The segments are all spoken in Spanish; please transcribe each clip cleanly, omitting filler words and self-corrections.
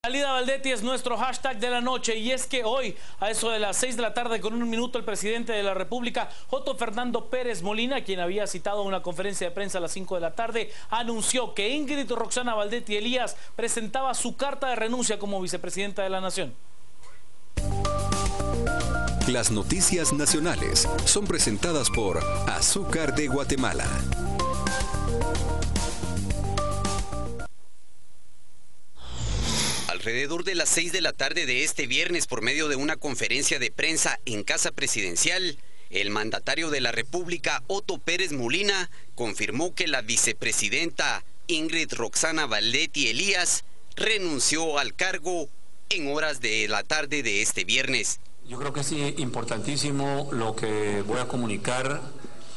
Salida Valdetti es nuestro hashtag de la noche, y es que hoy, a eso de las 6 de la tarde con un minuto, el presidente de la República, Otto Fernando Pérez Molina, quien había citado una conferencia de prensa a las 5 de la tarde, anunció que Ingrid Roxana Valdetti Elías presentaba su carta de renuncia como vicepresidenta de la Nación. Las noticias nacionales son presentadas por Azúcar de Guatemala. Alrededor de las 6 de la tarde de este viernes, por medio de una conferencia de prensa en Casa Presidencial, el mandatario de la República, Otto Pérez Molina, confirmó que la vicepresidenta Ingrid Roxana Valdetti Elías renunció al cargo en horas de la tarde de este viernes. Yo creo que es importantísimo lo que voy a comunicar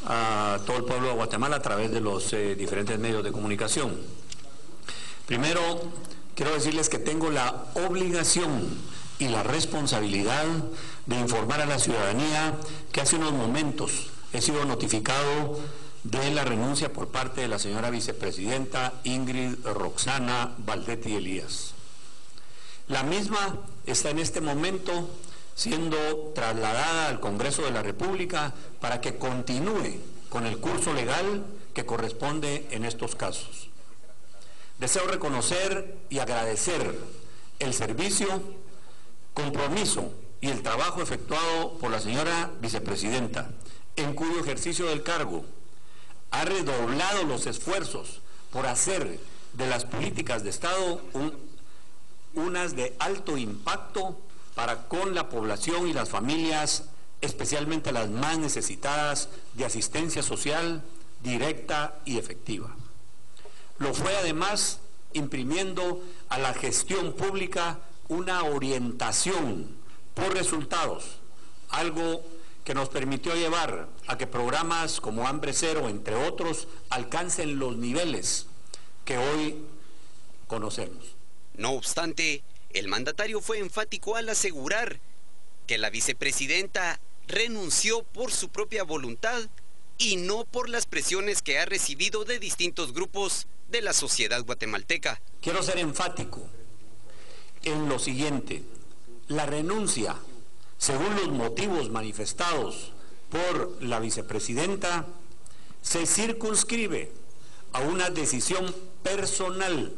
a todo el pueblo de Guatemala a través de los diferentes medios de comunicación. Primero, quiero decirles que tengo la obligación y la responsabilidad de informar a la ciudadanía que hace unos momentos he sido notificado de la renuncia por parte de la señora vicepresidenta Ingrid Roxana Valdetti Elías. La misma está en este momento siendo trasladada al Congreso de la República para que continúe con el curso legal que corresponde en estos casos. Deseo reconocer y agradecer el servicio, compromiso y el trabajo efectuado por la señora vicepresidenta, en cuyo ejercicio del cargo ha redoblado los esfuerzos por hacer de las políticas de Estado unas de alto impacto para con la población y las familias, especialmente las más necesitadas de asistencia social directa y efectiva. Lo fue además imprimiendo a la gestión pública una orientación por resultados, algo que nos permitió llevar a que programas como Hambre Cero, entre otros, alcancen los niveles que hoy conocemos. No obstante, el mandatario fue enfático al asegurar que la vicepresidenta renunció por su propia voluntad y no por las presiones que ha recibido de distintos grupos de la sociedad guatemalteca. Quiero ser enfático en lo siguiente: la renuncia, según los motivos manifestados por la vicepresidenta, se circunscribe a una decisión personal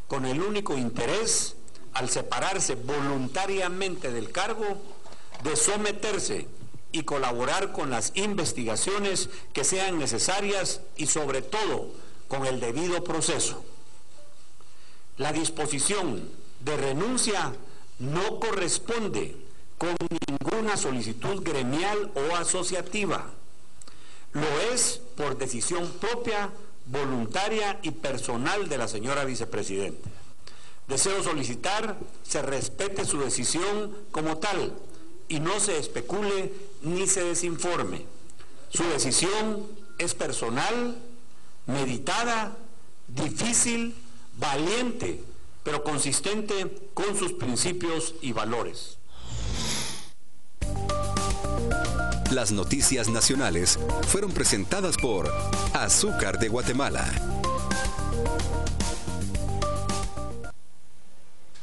con el único interés, al separarse voluntariamente del cargo, de someterse y colaborar con las investigaciones que sean necesarias y sobre todo con el debido proceso. La disposición de renuncia no corresponde con ninguna solicitud gremial o asociativa. Lo es por decisión propia, voluntaria y personal de la señora vicepresidenta. Deseo solicitar se respete su decisión como tal y no se especule ni se desinforme. Su decisión es personal, meditada, difícil, valiente, pero consistente con sus principios y valores. Las noticias nacionales fueron presentadas por Azúcar de Guatemala.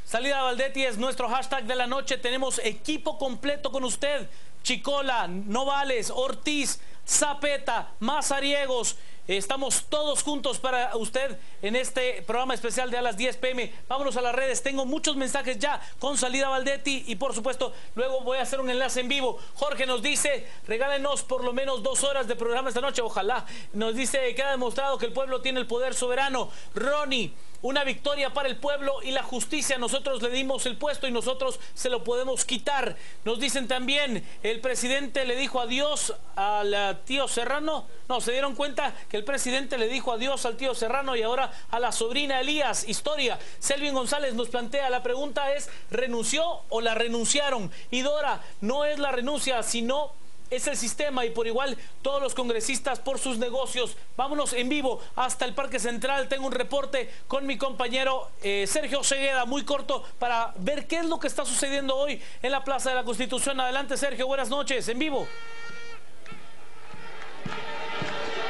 Salida Valdetti es nuestro hashtag de la noche. Tenemos equipo completo con usted: Chicola, Novales, Ortiz, Zapeta, Mazariegos. Estamos todos juntos para usted en este programa especial de a las 10 p.m. Vámonos a las redes. Tengo muchos mensajes ya con Salida Valdetti y por supuesto luego voy a hacer un enlace en vivo. Jorge nos dice: regálenos por lo menos 2 horas de programa esta noche. Ojalá. Nos dice: queda demostrado que el pueblo tiene el poder soberano. Ronnie: una victoria para el pueblo y la justicia. Nosotros le dimos el puesto y nosotros se lo podemos quitar. Nos dicen también: el presidente le dijo adiós al tío Serrano. No, se dieron cuenta que el presidente le dijo adiós al tío Serrano y ahora a la sobrina Elías. Historia. Selvin González nos plantea: la pregunta es, ¿renunció o la renunciaron? Y Dora: no es la renuncia, sino es el sistema, y por igual todos los congresistas por sus negocios. Vámonos en vivo hasta el Parque Central. Tengo un reporte con mi compañero Sergio Segueda, muy corto, para ver qué es lo que está sucediendo hoy en la Plaza de la Constitución. Adelante, Sergio, buenas noches, en vivo.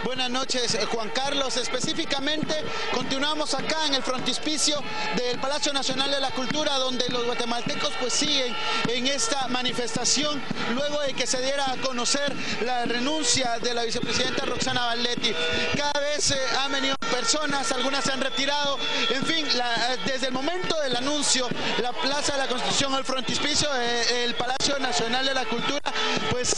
Buenas noches, Juan Carlos. Específicamente, continuamos acá en el frontispicio del Palacio Nacional de la Cultura, donde los guatemaltecos pues siguen en esta manifestación luego de que se diera a conocer la renuncia de la vicepresidenta Roxana Valdetti. Cada vez han venido personas, algunas se han retirado, en fin, desde el momento del anuncio, la Plaza de la Constitución, el frontispicio del Palacio Nacional de la Cultura, pues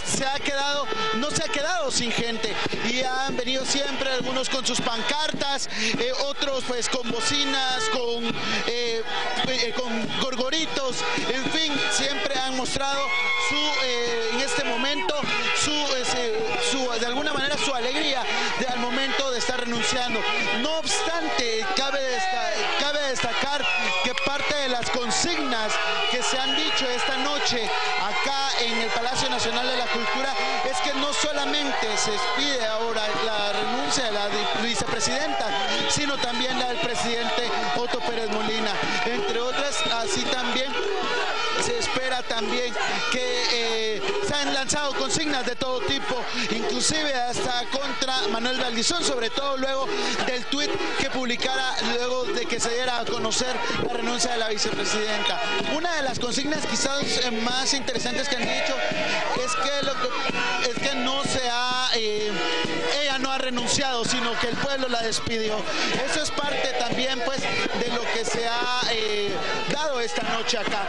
no se ha quedado sin gente, y han venido siempre, algunos con sus pancartas, otros pues con bocinas, con gorgoritos, en fin, siempre han mostrado en este momento de alguna manera su alegría al momento de estar renunciando. No obstante, cabe destacar que parte de las consignas que se han dicho esta noche acá en el Palacio Nacional de la Cultura es que no solamente se pide ahora la renuncia de la vicepresidenta, sino también la del presidente Otto Pérez Molina. Entre otras, así también se espera también que se han lanzado consignas de todo tipo, inclusive hasta contra Manuel Valdizón, sobre todo luego del tuit que publicara luego de que se diera a conocer la renuncia de la vicepresidenta. Una de las consignas quizás más interesantes que han dicho es que no ella no ha renunciado, sino que el pueblo la despidió. Eso es parte también pues de lo que se ha dado esta noche acá.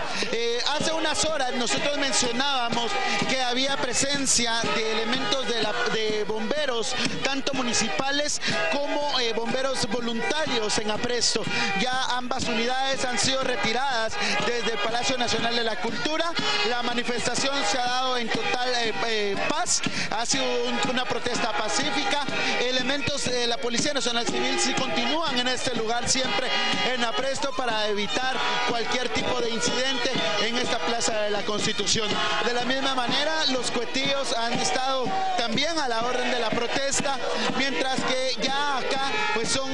Hace unas horas nosotros mencionábamos que había presencia de elementos de bomberos, tanto municipales como bomberos voluntarios en apresto. Ya ambas unidades han sido retiradas desde el Palacio Nacional de la Cultura. La manifestación se ha dado en total paz, ha sido una protesta pacífica. Elementos de la Policía Nacional Civil sí continúan en este lugar siempre en apresto para evitar cualquier tipo de incidente en esta Plaza de la Constitución. De la misma manera, los cuetillos han estado también a la orden de la protesta, mientras que ya acá pues son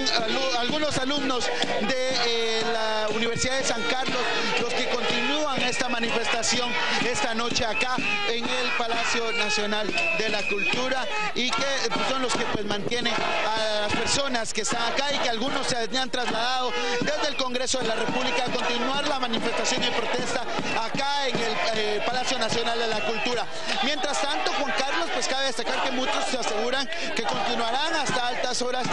algunos alumnos de la Universidad de San Carlos los que continúan esta manifestación esta noche acá en el Palacio Nacional de la Cultura, y que son los que pues mantienen a las personas que están acá, y que algunos se han trasladado desde el Congreso de la República a continuar la manifestación y protesta acá en el Palacio Nacional de la Cultura. Mientras tanto, Juan Carlos, pues cabe destacar que muchos se aseguran que continuarán hasta altas horas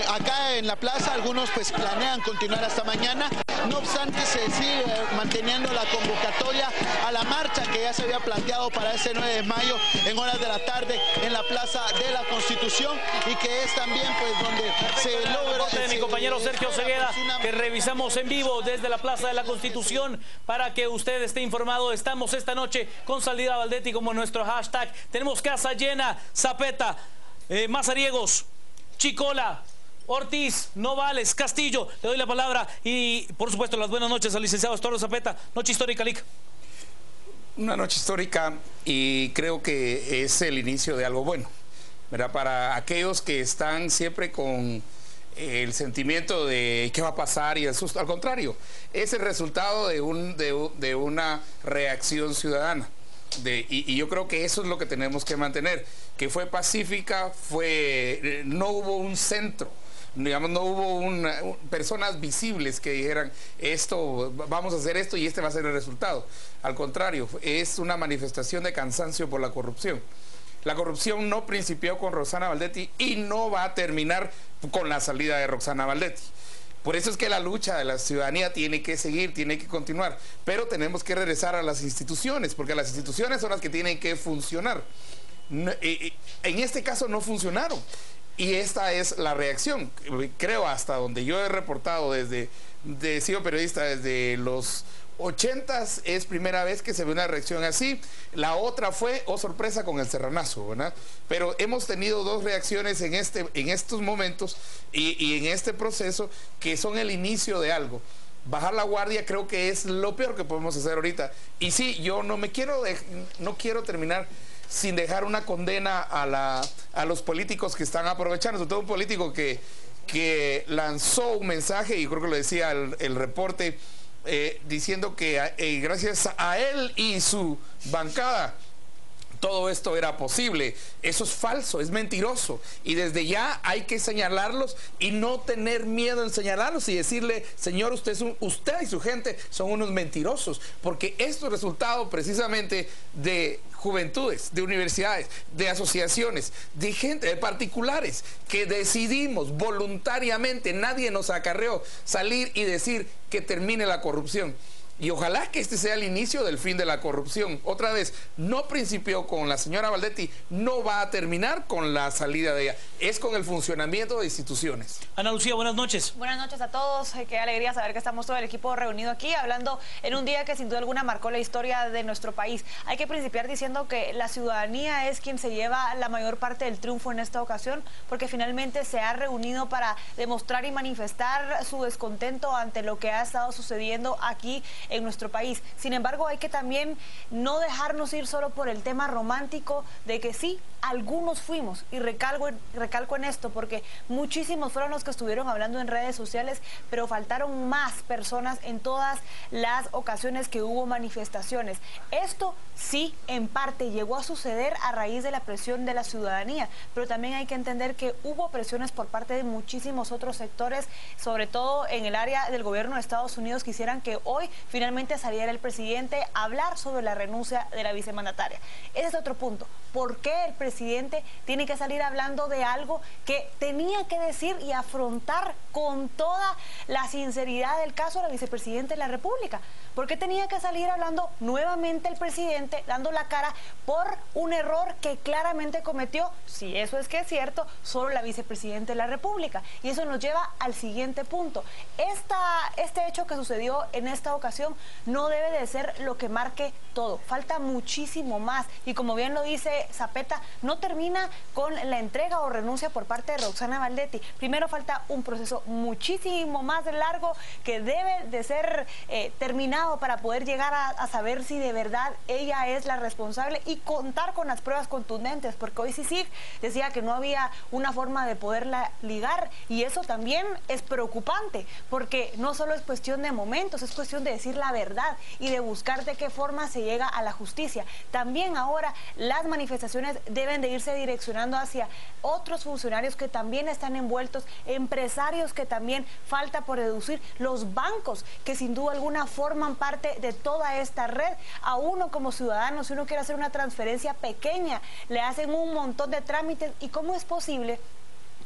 acá en la plaza. Algunos pues planean continuar hasta mañana. No obstante, se sigue manteniendo la convocatoria a la marcha que ya se había planteado para este 9 de mayo en horas de la tarde en la Plaza de la Constitución, y que es también pues donde se logra... De mi compañero Sergio Cegueda, que revisamos en vivo desde la Plaza de la Constitución para que usted esté informado. Estamos esta noche con Saldívar Valdetti como nuestro hashtag. Tenemos casa llena: Zapeta, Mazariegos, Chicola, Ortiz, Novales, Castillo. Le doy la palabra y, por supuesto, las buenas noches al licenciado Astordo Zapeta. Noche histórica, Lic. Una noche histórica, y creo que es el inicio de algo bueno, ¿verdad? Para aquellos que están siempre con el sentimiento de qué va a pasar y el susto. Al contrario, es el resultado de una reacción ciudadana. Y yo creo que eso es lo que tenemos que mantener, que fue pacífica, no hubo un centro, digamos, no hubo personas visibles que dijeran esto, vamos a hacer esto y este va a ser el resultado. Al contrario, es una manifestación de cansancio por la corrupción. La corrupción no principió con Roxana Valdetti y no va a terminar con la salida de Roxana Valdetti. Por eso es que la lucha de la ciudadanía tiene que seguir, tiene que continuar, pero tenemos que regresar a las instituciones, porque las instituciones son las que tienen que funcionar. En este caso no funcionaron, y esta es la reacción. Creo, hasta donde yo he reportado, he sido periodista desde los 80s, es primera vez que se ve una reacción así. La otra fue, oh sorpresa, con el Serranazo, ¿verdad? Pero hemos tenido dos reacciones en estos momentos y en este proceso, que son el inicio de algo. Bajar la guardia creo que es lo peor que podemos hacer ahorita. Y sí, yo no quiero terminar sin dejar una condena a los políticos que están aprovechando, sobre todo un político que lanzó un mensaje, y creo que lo decía el reporte, diciendo que gracias a él y su bancada todo esto era posible. Eso es falso, es mentiroso. Y desde ya hay que señalarlos y no tener miedo en señalarlos y decirle, señor, usted y su gente son unos mentirosos. Porque esto es resultado precisamente de juventudes, de universidades, de asociaciones, de gente, de particulares, que decidimos voluntariamente, nadie nos acarreó, salir y decir que termine la corrupción. Y ojalá que este sea el inicio del fin de la corrupción. Otra vez, no principió con la señora Baldetti, no va a terminar con la salida de ella. Es con el funcionamiento de instituciones. Ana Lucía, buenas noches. Buenas noches a todos. Qué alegría saber que estamos todo el equipo reunido aquí, hablando en un día que sin duda alguna marcó la historia de nuestro país. Hay que principiar diciendo que la ciudadanía es quien se lleva la mayor parte del triunfo en esta ocasión, porque finalmente se ha reunido para demostrar y manifestar su descontento ante lo que ha estado sucediendo aquí en nuestro país. Sin embargo, hay que también no dejarnos ir solo por el tema romántico de que sí, algunos fuimos, y recalco en esto porque muchísimos fueron los que estuvieron hablando en redes sociales, pero faltaron más personas en todas las ocasiones que hubo manifestaciones. Esto sí, en parte llegó a suceder a raíz de la presión de la ciudadanía, pero también hay que entender que hubo presiones por parte de muchísimos otros sectores, sobre todo en el área del gobierno de Estados Unidos, que quisieran que hoy finalmente saliera el presidente a hablar sobre la renuncia de la vicemandataria. Ese es otro punto. ¿Por qué el presidente tiene que salir hablando de algo que tenía que decir y afrontar con toda la sinceridad del caso a la vicepresidenta de la República? ¿Por qué tenía que salir hablando nuevamente el presidente, dando la cara por un error que claramente cometió, si eso es que es cierto, solo la vicepresidenta de la República? Y eso nos lleva al siguiente punto. Este hecho que sucedió en esta ocasión no debe de ser lo que marque todo. Falta muchísimo más. Y como bien lo dice Zapeta, no termina con la entrega o renuncia por parte de Roxana Baldetti. Primero falta un proceso muchísimo más largo que debe de ser terminado para poder llegar a saber si de verdad ella es la responsable y contar con las pruebas contundentes, porque hoy CICIG decía que no había una forma de poderla ligar, y eso también es preocupante, porque no solo es cuestión de momentos, es cuestión de decir la verdad y de buscar de qué forma se llega a la justicia. También ahora las manifestaciones deben de irse direccionando hacia otros funcionarios que también están envueltos, empresarios que también falta por deducir, los bancos que sin duda alguna forman parte de toda esta red. A uno como ciudadano, si uno quiere hacer una transferencia pequeña, le hacen un montón de trámites. ¿Y cómo es posible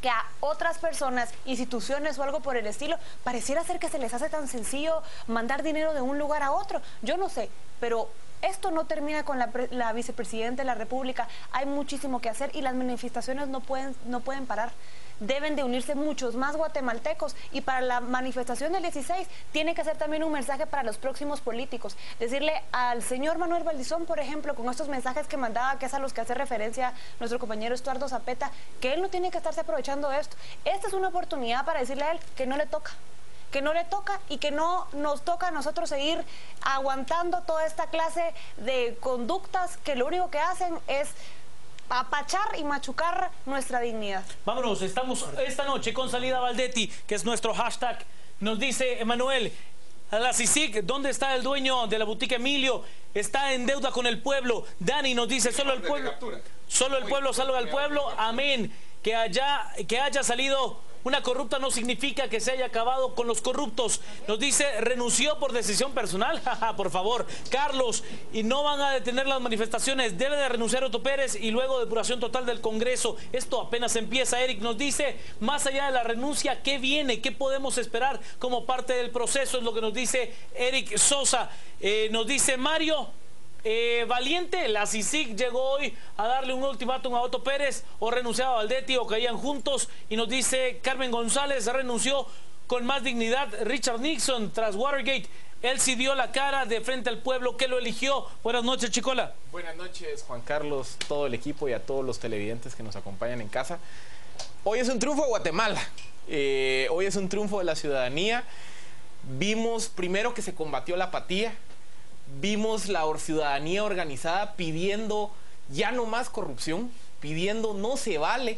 que a otras personas, instituciones o algo por el estilo, pareciera ser que se les hace tan sencillo mandar dinero de un lugar a otro? Yo no sé, pero esto no termina con la vicepresidenta de la República. Hay muchísimo que hacer y las manifestaciones no pueden parar. Deben de unirse muchos más guatemaltecos, y para la manifestación del 16 tiene que ser también un mensaje para los próximos políticos. Decirle al señor Manuel Valdizón, por ejemplo, con estos mensajes que mandaba, que es a los que hace referencia nuestro compañero Estuardo Zapeta, que él no tiene que estarse aprovechando de esto. Esta es una oportunidad para decirle a él que no le toca. Que no le toca y que no nos toca a nosotros seguir aguantando toda esta clase de conductas que lo único que hacen es apachar y machucar nuestra dignidad. Vámonos, estamos esta noche con Salida Baldetti, que es nuestro hashtag. Nos dice Emanuel, a la CICIG, ¿dónde está el dueño de la boutique Emilio? Está en deuda con el pueblo. Dani nos dice, solo el pueblo salva al pueblo. Amén. Que haya salido una corrupta no significa que se haya acabado con los corruptos. Nos dice, renunció por decisión personal. Por favor, Carlos, y no van a detener las manifestaciones. Debe de renunciar Otto Pérez y luego depuración total del Congreso. Esto apenas empieza. Eric nos dice, más allá de la renuncia, ¿qué viene? ¿Qué podemos esperar como parte del proceso? Es lo que nos dice Eric Sosa. Nos dice Mario, valiente, la CICIG llegó hoy a darle un ultimátum a Otto Pérez, o renunciaba a Baldetti o caían juntos. Y nos dice Carmen González, renunció con más dignidad Richard Nixon tras Watergate. Él sí dio la cara de frente al pueblo que lo eligió. Buenas noches, Chicola. Buenas noches, Juan Carlos, todo el equipo y a todos los televidentes que nos acompañan en casa. Hoy es un triunfo de Guatemala, hoy es un triunfo de la ciudadanía. Vimos primero que se combatió la apatía. Vimos la ciudadanía organizada pidiendo ya no más corrupción, pidiendo no se vale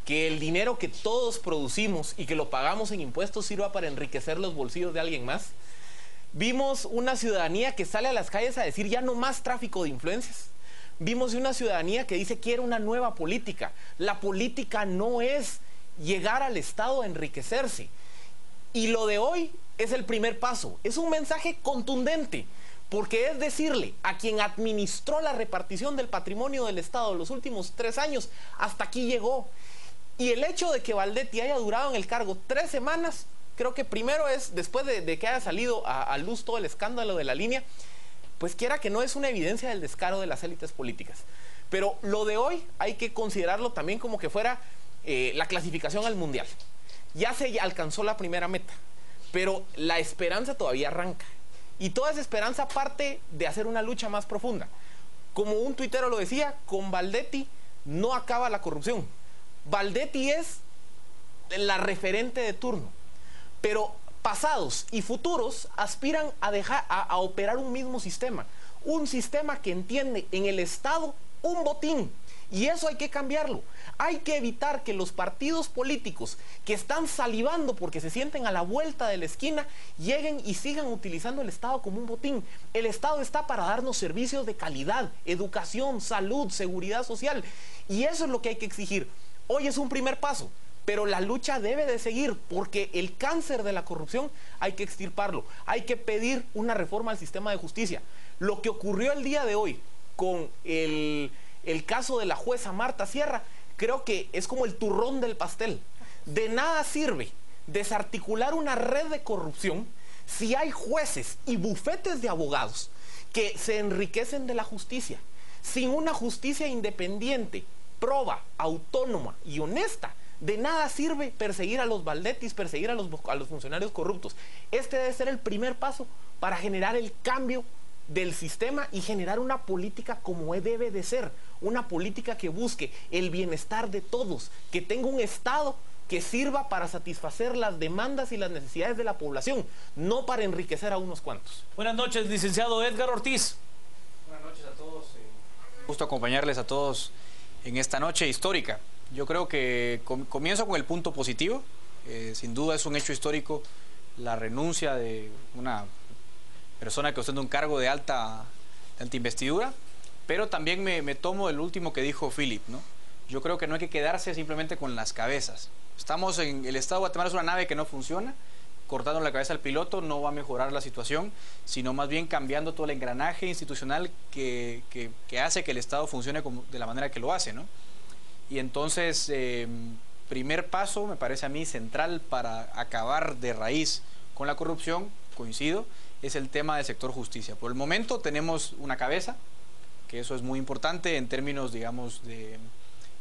que el dinero que todos producimos y que lo pagamos en impuestos sirva para enriquecer los bolsillos de alguien más. Vimos una ciudadanía que sale a las calles a decir ya no más tráfico de influencias. Vimos una ciudadanía que dice que quiere una nueva política. La política no es llegar al Estado a enriquecerse. Y lo de hoy es el primer paso. Es un mensaje contundente, porque es decirle a quien administró la repartición del patrimonio del Estado los últimos 3 años, hasta aquí llegó. Y el hecho de que Baldetti haya durado en el cargo 3 semanas, creo que primero es, después de que haya salido a luz todo el escándalo de la línea, pues quiera que no, es una evidencia del descaro de las élites políticas. Pero lo de hoy hay que considerarlo también como que fuera la clasificación al Mundial. Ya se alcanzó la primera meta, pero la esperanza todavía arranca. Y toda esa esperanza parte de hacer una lucha más profunda. Como un tuitero lo decía, con Baldetti no acaba la corrupción. Baldetti es la referente de turno, pero pasados y futuros aspiran a operar un mismo sistema. Un sistema que entiende en el Estado un botín. Y eso hay que cambiarlo. Hay que evitar que los partidos políticos que están salivando porque se sienten a la vuelta de la esquina lleguen y sigan utilizando el Estado como un botín. El Estado está para darnos servicios de calidad, educación, salud, seguridad social. Y eso es lo que hay que exigir. Hoy es un primer paso, pero la lucha debe de seguir, porque el cáncer de la corrupción hay que extirparlo. Hay que pedir una reforma al sistema de justicia. Lo que ocurrió el día de hoy con el caso de la jueza Marta Sierra, creo que es como el turrón del pastel. De nada sirve desarticular una red de corrupción si hay jueces y bufetes de abogados que se enriquecen de la justicia. Sin una justicia independiente, proba, autónoma y honesta, de nada sirve perseguir a los Baldettis, perseguir a los funcionarios corruptos. Este debe ser el primer paso para generar el cambio del sistema y generar una política como debe de ser, una política que busque el bienestar de todos, que tenga un Estado que sirva para satisfacer las demandas y las necesidades de la población, no para enriquecer a unos cuantos. Buenas noches, licenciado Edgar Ortiz. Buenas noches a todos. Gusto acompañarles a todos en esta noche histórica. Yo creo que comienzo con el punto positivo. Sin duda es un hecho histórico la renuncia de una persona que ostenta un cargo de alta investidura, pero también me tomo el último que dijo Philip, ¿no? Yo creo que no hay que quedarse simplemente con las cabezas. Estamos en el Estado de Guatemala, es una nave que no funciona. Cortando la cabeza al piloto no va a mejorar la situación, sino más bien cambiando todo el engranaje institucional que hace que el Estado funcione de la manera que lo hace, ¿no? Y entonces, primer paso, me parece a mí central para acabar de raíz con la corrupción, coincido, es el tema del sector justicia. Por el momento tenemos una cabeza, que eso es muy importante en términos, digamos, de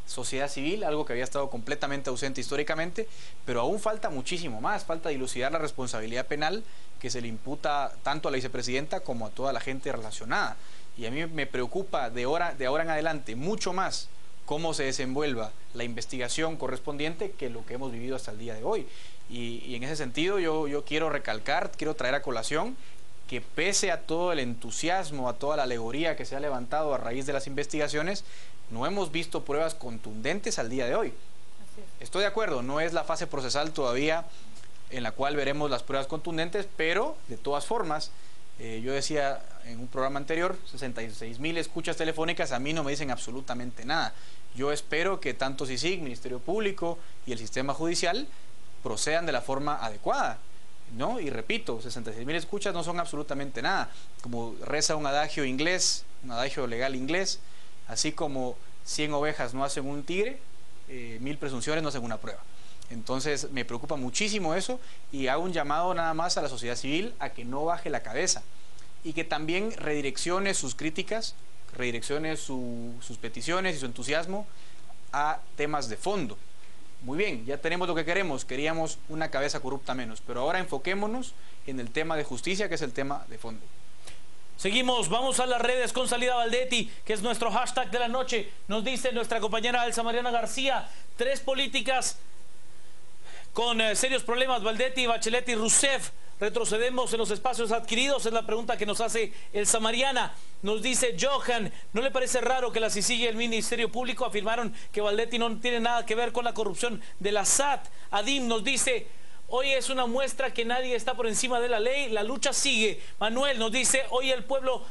sociedad civil, algo que había estado completamente ausente históricamente, pero aún falta muchísimo más, falta dilucidar la responsabilidad penal que se le imputa tanto a la vicepresidenta como a toda la gente relacionada. Y a mí me preocupa de ahora en adelante mucho más cómo se desenvuelva la investigación correspondiente que lo que hemos vivido hasta el día de hoy. Y en ese sentido yo quiero recalcar, quiero traer a colación que pese a todo el entusiasmo, a toda la alegoría que se ha levantado a raíz de las investigaciones, no hemos visto pruebas contundentes al día de hoy. Estoy de acuerdo, no es la fase procesal todavía en la cual veremos las pruebas contundentes, pero de todas formas, yo decía en un programa anterior, 66,000 escuchas telefónicas a mí no me dicen absolutamente nada. Yo espero que tanto CICIG, Ministerio Público y el sistema judicial procedan de la forma adecuada, ¿no? Y repito, 66,000 escuchas no son absolutamente nada. Como reza un adagio inglés, un adagio legal inglés, así como 100 ovejas no hacen un tigre, 1000 presunciones no hacen una prueba. Entonces me preocupa muchísimo eso y hago un llamado nada más a la sociedad civil a que no baje la cabeza y que también redireccione sus críticas, redireccione sus peticiones y su entusiasmo a temas de fondo. Muy bien, ya tenemos lo que queríamos una cabeza corrupta menos, pero ahora enfoquémonos en el tema de justicia, que es el tema de fondo. Seguimos, vamos a las redes con Salida Baldetti, que es nuestro hashtag de la noche. Nos dice nuestra compañera Elsa Mariana García, 3 políticas con serios problemas, Baldetti, Bachelet y Rousseff. ¿Retrocedemos en los espacios adquiridos? Es la pregunta que nos hace Elsa Mariana. Nos dice Johan, ¿no le parece raro que la CICIG y el Ministerio Público afirmaron que Baldetti no tiene nada que ver con la corrupción de la SAT? Adim nos dice, hoy es una muestra que nadie está por encima de la ley, la lucha sigue. Manuel nos dice, hoy el pueblo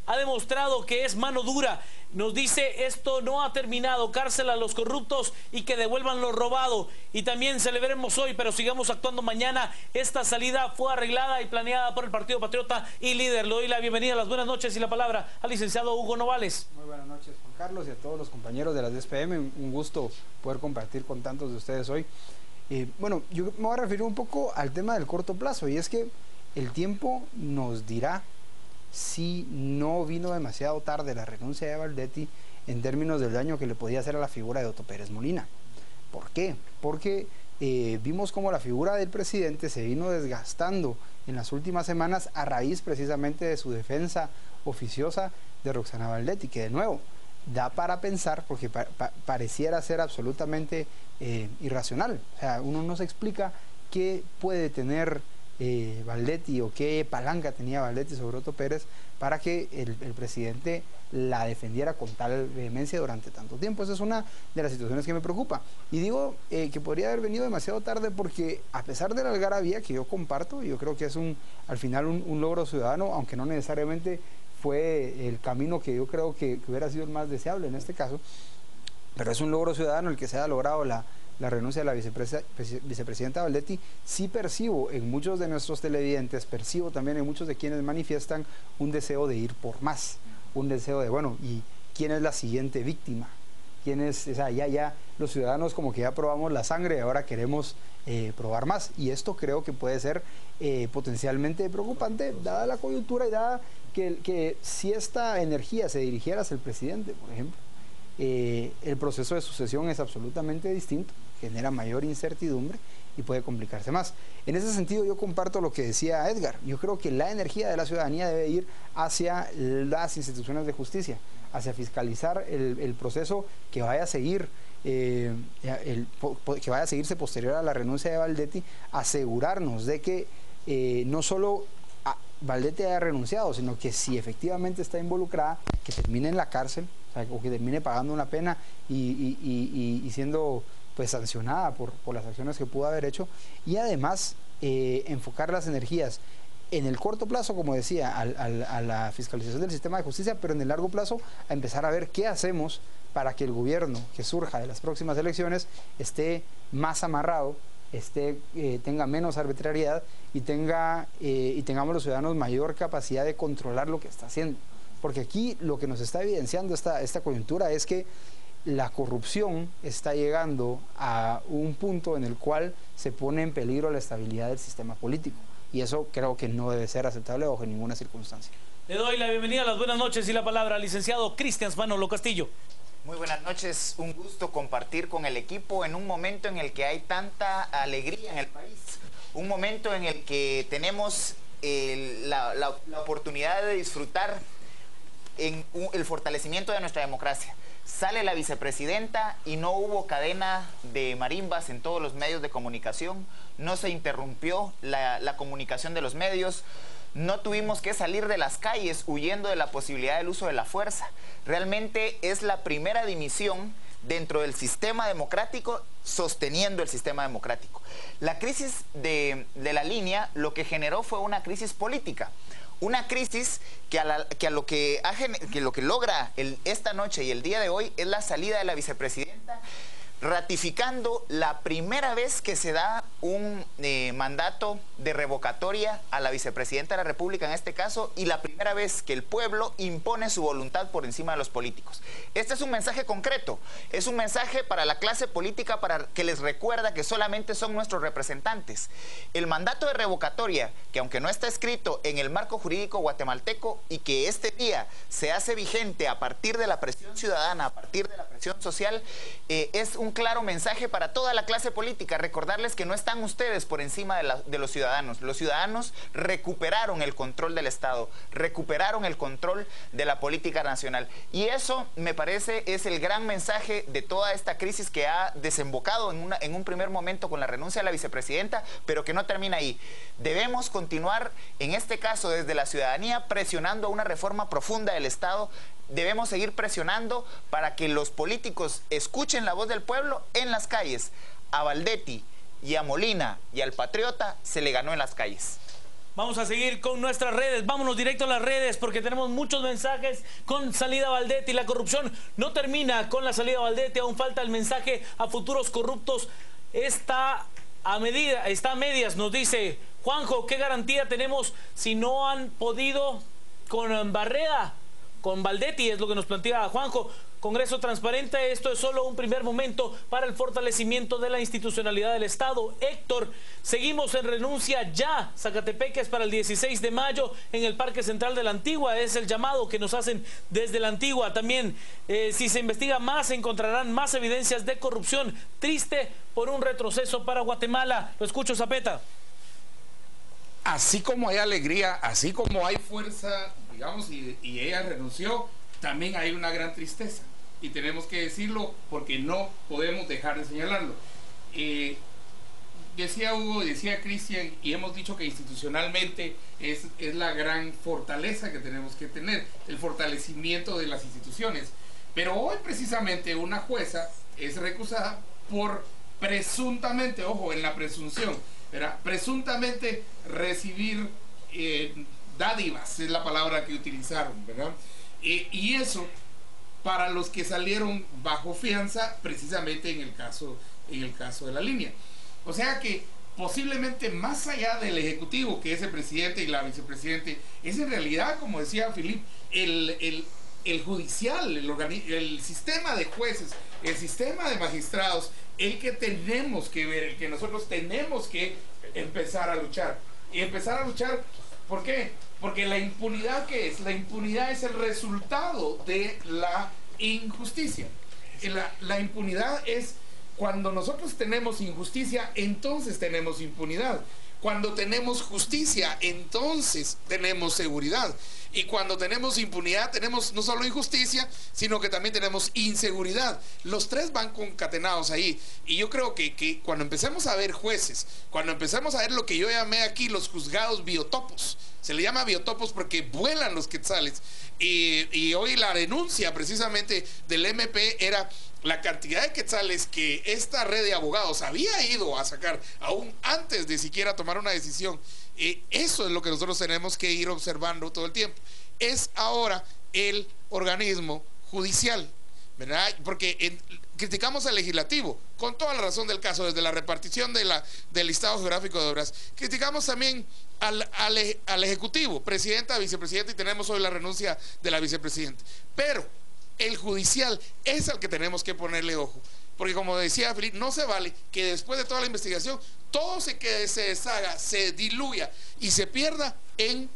ha demostrado que es mano dura. Nos dice esto no ha terminado, cárcel a los corruptos y que devuelvan lo robado. Y también celebremos hoy, pero sigamos actuando mañana. Esta salida fue arreglada y planeada por el Partido Patriota y líder. Le doy la bienvenida, las buenas noches y la palabra al licenciado Hugo Novales. Muy buenas noches, Juan Carlos, y a todos los compañeros de las DSPM. Un gusto poder compartir con tantos de ustedes hoy. Bueno, yo me voy a referir un poco al tema del corto plazo, y es que el tiempo nos dirá si no vino demasiado tarde la renuncia de Valdetti en términos del daño que le podía hacer a la figura de Otto Pérez Molina. ¿Por qué? Porque vimos cómo la figura del presidente se vino desgastando en las últimas semanas a raíz precisamente de su defensa oficiosa de Roxana Valdetti, que de nuevo da para pensar, porque pareciera ser absolutamente irracional. O sea, uno no se explica qué puede tener Valdetti o qué palanca tenía Valdetti sobre Otto Pérez para que el presidente la defendiera con tal vehemencia durante tanto tiempo. Esa es una de las situaciones que me preocupa. Y digo que podría haber venido demasiado tarde porque, a pesar de la algarabía que yo comparto, yo creo que es al final un logro ciudadano, aunque no necesariamente fue el camino que yo creo que hubiera sido el más deseable en este caso, pero es un logro ciudadano el que se haya logrado la renuncia de la vicepresidenta Valdetti. Sí percibo en muchos de nuestros televidentes, percibo también en muchos de quienes manifiestan un deseo de ir por más, un deseo de, bueno, ¿y quién es la siguiente víctima? ¿Quién es? O sea, ya los ciudadanos como que ya probamos la sangre y ahora queremos probar más. Y esto creo que puede ser potencialmente preocupante, dada la coyuntura y dada que si esta energía se dirigiera hacia el presidente, por ejemplo, el proceso de sucesión es absolutamente distinto, genera mayor incertidumbre y puede complicarse más. En ese sentido yo comparto lo que decía Edgar. Yo creo que la energía de la ciudadanía debe ir hacia las instituciones de justicia, hacia fiscalizar el proceso que vaya a seguir, que vaya a seguirse posterior a la renuncia de Valdetti, asegurarnos de que no solo Valdetti haya renunciado, sino que si efectivamente está involucrada, que termine en la cárcel, o que termine pagando una pena y siendo pues sancionada por las acciones que pudo haber hecho, y además enfocar las energías en el corto plazo, como decía, a la fiscalización del sistema de justicia, pero en el largo plazo a empezar a ver qué hacemos para que el gobierno que surja de las próximas elecciones esté más amarrado, tenga menos arbitrariedad y tengamos los ciudadanos mayor capacidad de controlar lo que está haciendo. Porque aquí lo que nos está evidenciando esta coyuntura es que la corrupción está llegando a un punto en el cual se pone en peligro la estabilidad del sistema político. Y eso creo que no debe ser aceptable bajo ninguna circunstancia. Le doy la bienvenida, las buenas noches y la palabra al licenciado Cristian Manolo Castillo. Muy buenas noches, un gusto compartir con el equipo en un momento en el que hay tanta alegría en el país. Un momento en el que tenemos la oportunidad de disfrutar en el fortalecimiento de nuestra democracia. Sale la vicepresidenta y no hubo cadena de marimbas en todos los medios de comunicación, no se interrumpió la comunicación de los medios, no tuvimos que salir de las calles huyendo de la posibilidad del uso de la fuerza. Realmente es la primera dimisión dentro del sistema democrático, sosteniendo el sistema democrático. La crisis de la línea lo que generó fue una crisis política. Una crisis que lo que logra esta noche y el día de hoy es la salida de la vicepresidenta, ratificando la primera vez que se da un mandato de revocatoria a la vicepresidenta de la República en este caso, y la primera vez que el pueblo impone su voluntad por encima de los políticos. Este es un mensaje concreto, es un mensaje para la clase política, para que les recuerda que solamente son nuestros representantes. El mandato de revocatoria, que aunque no está escrito en el marco jurídico guatemalteco y que este día se hace vigente a partir de la presión ciudadana, a partir de la presión social, es un claro mensaje para toda la clase política, recordarles que no están ustedes por encima de los ciudadanos. Los ciudadanos recuperaron el control del Estado, recuperaron el control de la política nacional, y eso me parece es el gran mensaje de toda esta crisis que ha desembocado en un primer momento con la renuncia de la vicepresidenta, pero que no termina ahí. Debemos continuar, en este caso desde la ciudadanía, presionando a una reforma profunda del Estado. Debemos seguir presionando para que los políticos escuchen la voz del pueblo en las calles. A Valdetti y a Molina y al Patriota se le ganó en las calles. Vamos a seguir con nuestras redes, vámonos directo a las redes porque tenemos muchos mensajes con Salida Valdetti. La corrupción no termina con la Salida Valdetti, aún falta el mensaje a futuros corruptos. Está a medias, nos dice Juanjo. ¿Qué garantía tenemos si no han podido con Barreda? Con Valdetti es lo que nos plantea Juanjo. Congreso transparente, esto es solo un primer momento para el fortalecimiento de la institucionalidad del Estado. Héctor, seguimos en renuncia ya. Zacatepeques para el 16 de mayo en el Parque Central de la Antigua. Es el llamado que nos hacen desde la Antigua. También, si se investiga más, encontrarán más evidencias de corrupción. Triste por un retroceso para Guatemala. Lo escucho, Zapeta. Así como hay alegría, así como hay fuerza, digamos, y ella renunció, también hay una gran tristeza. Y tenemos que decirlo porque no podemos dejar de señalarlo. Decía Hugo, decía Cristian, y hemos dicho que institucionalmente es la gran fortaleza que tenemos que tener, el fortalecimiento de las instituciones. Pero hoy precisamente una jueza es recusada por presuntamente, ojo, en la presunción, ¿verdad? Presuntamente recibir dádivas, es la palabra que utilizaron, ¿verdad? Y eso para los que salieron bajo fianza, precisamente en el caso de la línea. O sea que posiblemente más allá del ejecutivo, que es el presidente y la vicepresidente, es en realidad, como decía Filip, el judicial, el sistema de jueces, el sistema de magistrados, el que tenemos que ver, el que nosotros tenemos que empezar a luchar. Y empezar a luchar, ¿por qué? Porque la impunidad, ¿qué es? La impunidad es el resultado de la injusticia. La impunidad es cuando nosotros tenemos injusticia, entonces tenemos impunidad. Cuando tenemos justicia, entonces tenemos seguridad. Y cuando tenemos impunidad, tenemos no solo injusticia, sino que también tenemos inseguridad. Los tres van concatenados ahí. Y yo creo que cuando empecemos a ver jueces, cuando empecemos a ver lo que yo llamé aquí los juzgados biotopos, se le llama biotopos porque vuelan los quetzales. Y hoy la denuncia precisamente del MP era la cantidad de quetzales que esta red de abogados había ido a sacar aún antes de siquiera tomar una decisión. Eso es lo que nosotros tenemos que ir observando todo el tiempo. Es ahora el organismo judicial, ¿verdad? Porque criticamos al legislativo, con toda la razón del caso, desde la repartición del listado geográfico de obras. Criticamos también al ejecutivo, presidenta, vicepresidenta, y tenemos hoy la renuncia de la vicepresidenta. Pero el judicial es al que tenemos que ponerle ojo. Porque como decía Felipe, no se vale que después de toda la investigación todo se deshaga, se diluya y se pierda en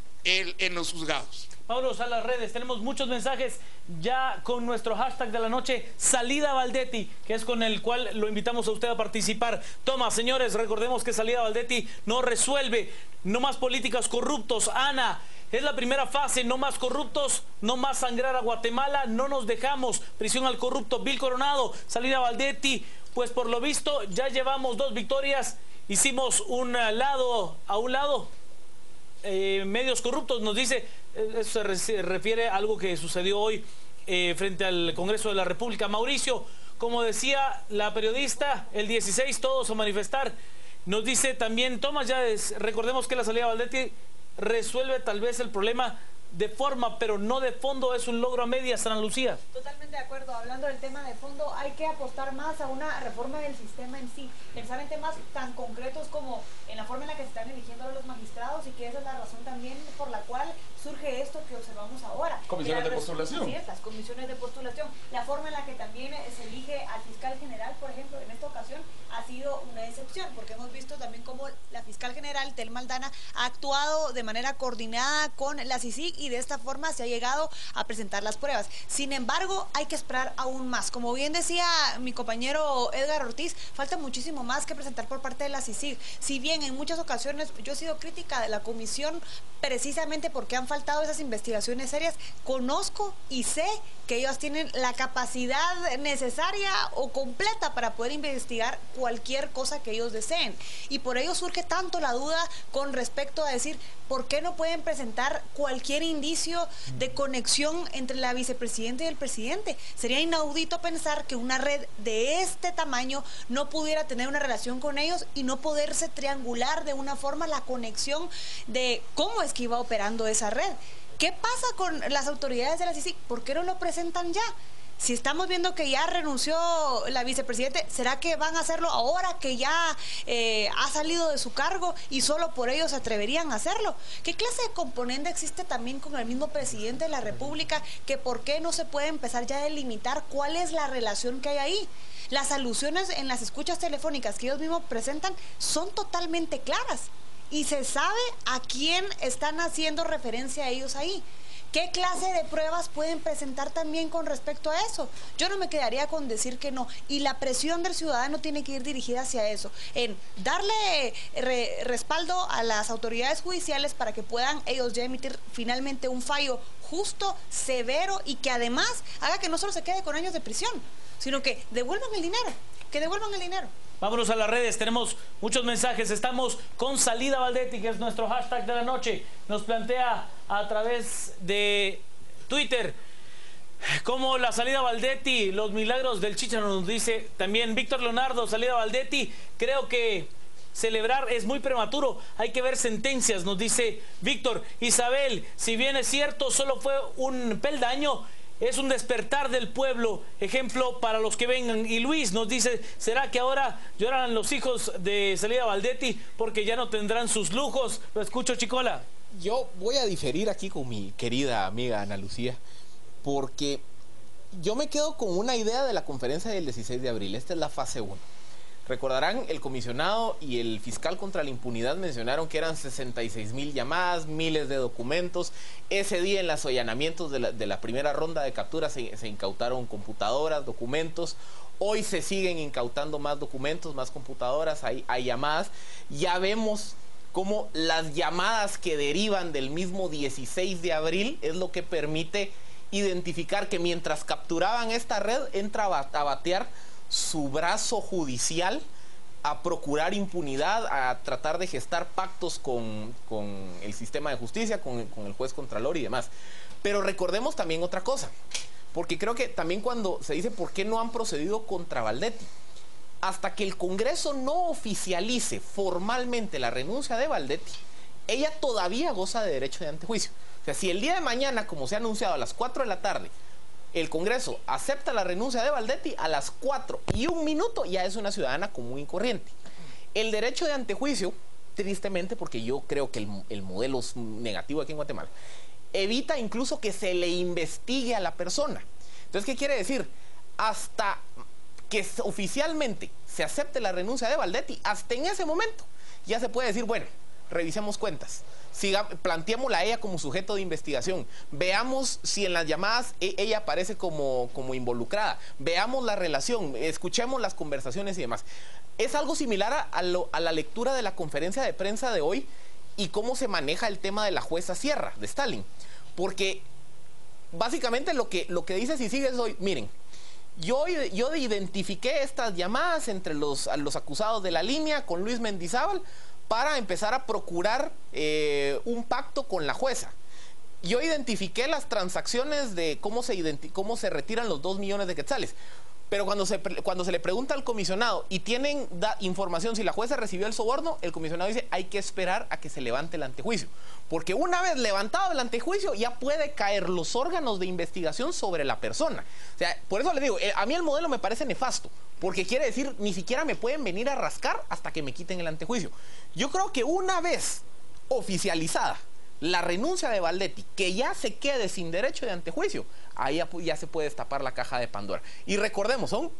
los juzgados. Vámonos a las redes, tenemos muchos mensajes ya con nuestro hashtag de la noche, Salida Valdetti, que es con el cual lo invitamos a usted a participar. Toma, señores, recordemos que Salida Valdetti no resuelve, no más políticos corruptos. Ana, es la primera fase, no más corruptos, no más sangrar a Guatemala, no nos dejamos, prisión al corrupto. Bill Coronado, Salida Valdetti, pues por lo visto ya llevamos 2 victorias, hicimos a un lado, medios corruptos, nos dice. Eso se refiere a algo que sucedió hoy frente al Congreso de la República. Mauricio, como decía la periodista, el 16 todos a manifestar. Nos dice también Tomás Yáez, recordemos que la Salida Valdetti resuelve tal vez el problema de forma, pero no de fondo. Es un logro a medias, Ana Lucía. Totalmente de acuerdo. Hablando del tema de fondo, hay que apostar más a una reforma del sistema en sí. Pensar en temas tan concretos como en la forma en la que se están eligiendo a los magistrados, y que esa es la razón también por la cual surge esto que observamos ahora. Comisiones de postulación. Ciertas comisiones de postulación. La forma en la que también se elige al fiscal general, por ejemplo, en esta ocasión ha sido una excepción, porque hemos visto también cómo la fiscal general, Telma Aldana, ha actuado de manera coordinada con la CICIG y de esta forma se ha llegado a presentar las pruebas. Sin embargo, hay que esperar aún más. Como bien decía mi compañero Edgar Ortiz, falta muchísimo más que presentar por parte de la CICIG. Si bien en muchas ocasiones yo he sido crítica de la comisión precisamente porque han faltado esas investigaciones serias. Conozco y sé que ellos tienen la capacidad necesaria o completa para poder investigar cualquier cosa que ellos deseen. Y por ello surge tanto la duda con respecto a decir, ¿por qué no pueden presentar cualquier indicio de conexión entre la vicepresidenta y el presidente? Sería inaudito pensar que una red de este tamaño no pudiera tener una relación con ellos y no poderse triangular de una forma la conexión de cómo es que iba operando esa red. ¿Qué pasa con las autoridades de la CICIG? ¿Por qué no lo presentan ya? Si estamos viendo que ya renunció la vicepresidenta, ¿será que van a hacerlo ahora que ya ha salido de su cargo y solo por ello se atreverían a hacerlo? ¿Qué clase de componente existe también con el mismo presidente de la República que por qué no se puede empezar ya a delimitar cuál es la relación que hay ahí? Las alusiones en las escuchas telefónicas que ellos mismos presentan son totalmente claras y se sabe a quién están haciendo referencia a ellos ahí. ¿Qué clase de pruebas pueden presentar también con respecto a eso? Yo no me quedaría con decir que no. Y la presión del ciudadano tiene que ir dirigida hacia eso, en darle respaldo a las autoridades judiciales para que puedan ellos ya emitir finalmente un fallo justo, severo y que además haga que no solo se quede con años de prisión, sino que devuelvan el dinero, Vámonos a las redes, tenemos muchos mensajes. Estamos con Salida Valdetti, que es nuestro hashtag de la noche. Nos plantea a través de Twitter como la Salida Valdetti, los milagros del Chícharo, nos dice también Víctor Leonardo. Salida Valdetti, creo que celebrar es muy prematuro, hay que ver sentencias, nos dice Víctor. Isabel, si bien es cierto, solo fue un peldaño, es un despertar del pueblo, ejemplo para los que vengan. Y Luis nos dice, ¿será que ahora lloran los hijos de Salida Valdetti porque ya no tendrán sus lujos? Lo escucho, Chicola. Yo voy a diferir aquí con mi querida amiga Ana Lucía, porque yo me quedo con una idea de la conferencia del 16 de abril. Esta es la fase 1. Recordarán, el comisionado y el fiscal contra la impunidad mencionaron que eran 66,000 llamadas, miles de documentos. Ese día en los allanamientos de la primera ronda de capturas se incautaron computadoras, documentos. Hoy se siguen incautando más documentos, más computadoras, hay llamadas. Ya vemos cómo las llamadas que derivan del mismo 16 de abril es lo que permite identificar que mientras capturaban esta red, entra a batear su brazo judicial a procurar impunidad, a tratar de gestar pactos con el sistema de justicia, con el juez contralor y demás. Pero recordemos también otra cosa, porque creo que también cuando se dice por qué no han procedido contra Valdetti, hasta que el Congreso no oficialice formalmente la renuncia de Valdetti, ella todavía goza de derecho de antejuicio. O sea, si el día de mañana, como se ha anunciado a las 4 de la tarde, el Congreso acepta la renuncia de Valdetti, a las 4:01 ya es una ciudadana común y corriente. El derecho de antejuicio, tristemente, porque yo creo que el modelo es negativo aquí en Guatemala, evita incluso que se le investigue a la persona. Entonces, ¿qué quiere decir? Hasta que oficialmente se acepte la renuncia de Valdetti, hasta en ese momento ya se puede decir, bueno, revisemos cuentas, planteémosla a ella como sujeto de investigación, veamos si en las llamadas ella aparece como involucrada, veamos la relación, escuchemos las conversaciones y demás. Es algo similar a la lectura de la conferencia de prensa de hoy y cómo se maneja el tema de la jueza Sierra, de Stalin, porque básicamente lo que dice si sigue es hoy, miren, yo identifiqué estas llamadas entre los acusados de la línea con Luis Mendizábal para empezar a procurar un pacto con la jueza. Yo identifiqué las transacciones de cómo se retiran los 2 millones de quetzales. Pero cuando se le pregunta al comisionado y tienen información si la jueza recibió el soborno, el comisionado dice hay que esperar a que se levante el antejuicio. Porque una vez levantado el antejuicio ya puede caer los órganos de investigación sobre la persona. O sea, por eso le digo, a mí el modelo me parece nefasto. Porque quiere decir, ni siquiera me pueden venir a rascar hasta que me quiten el antejuicio. Yo creo que una vez oficializada la renuncia de Valdetti, que ya se quede sin derecho de antejuicio, ahí ya se puede destapar la caja de Pandora. Y recordemos, son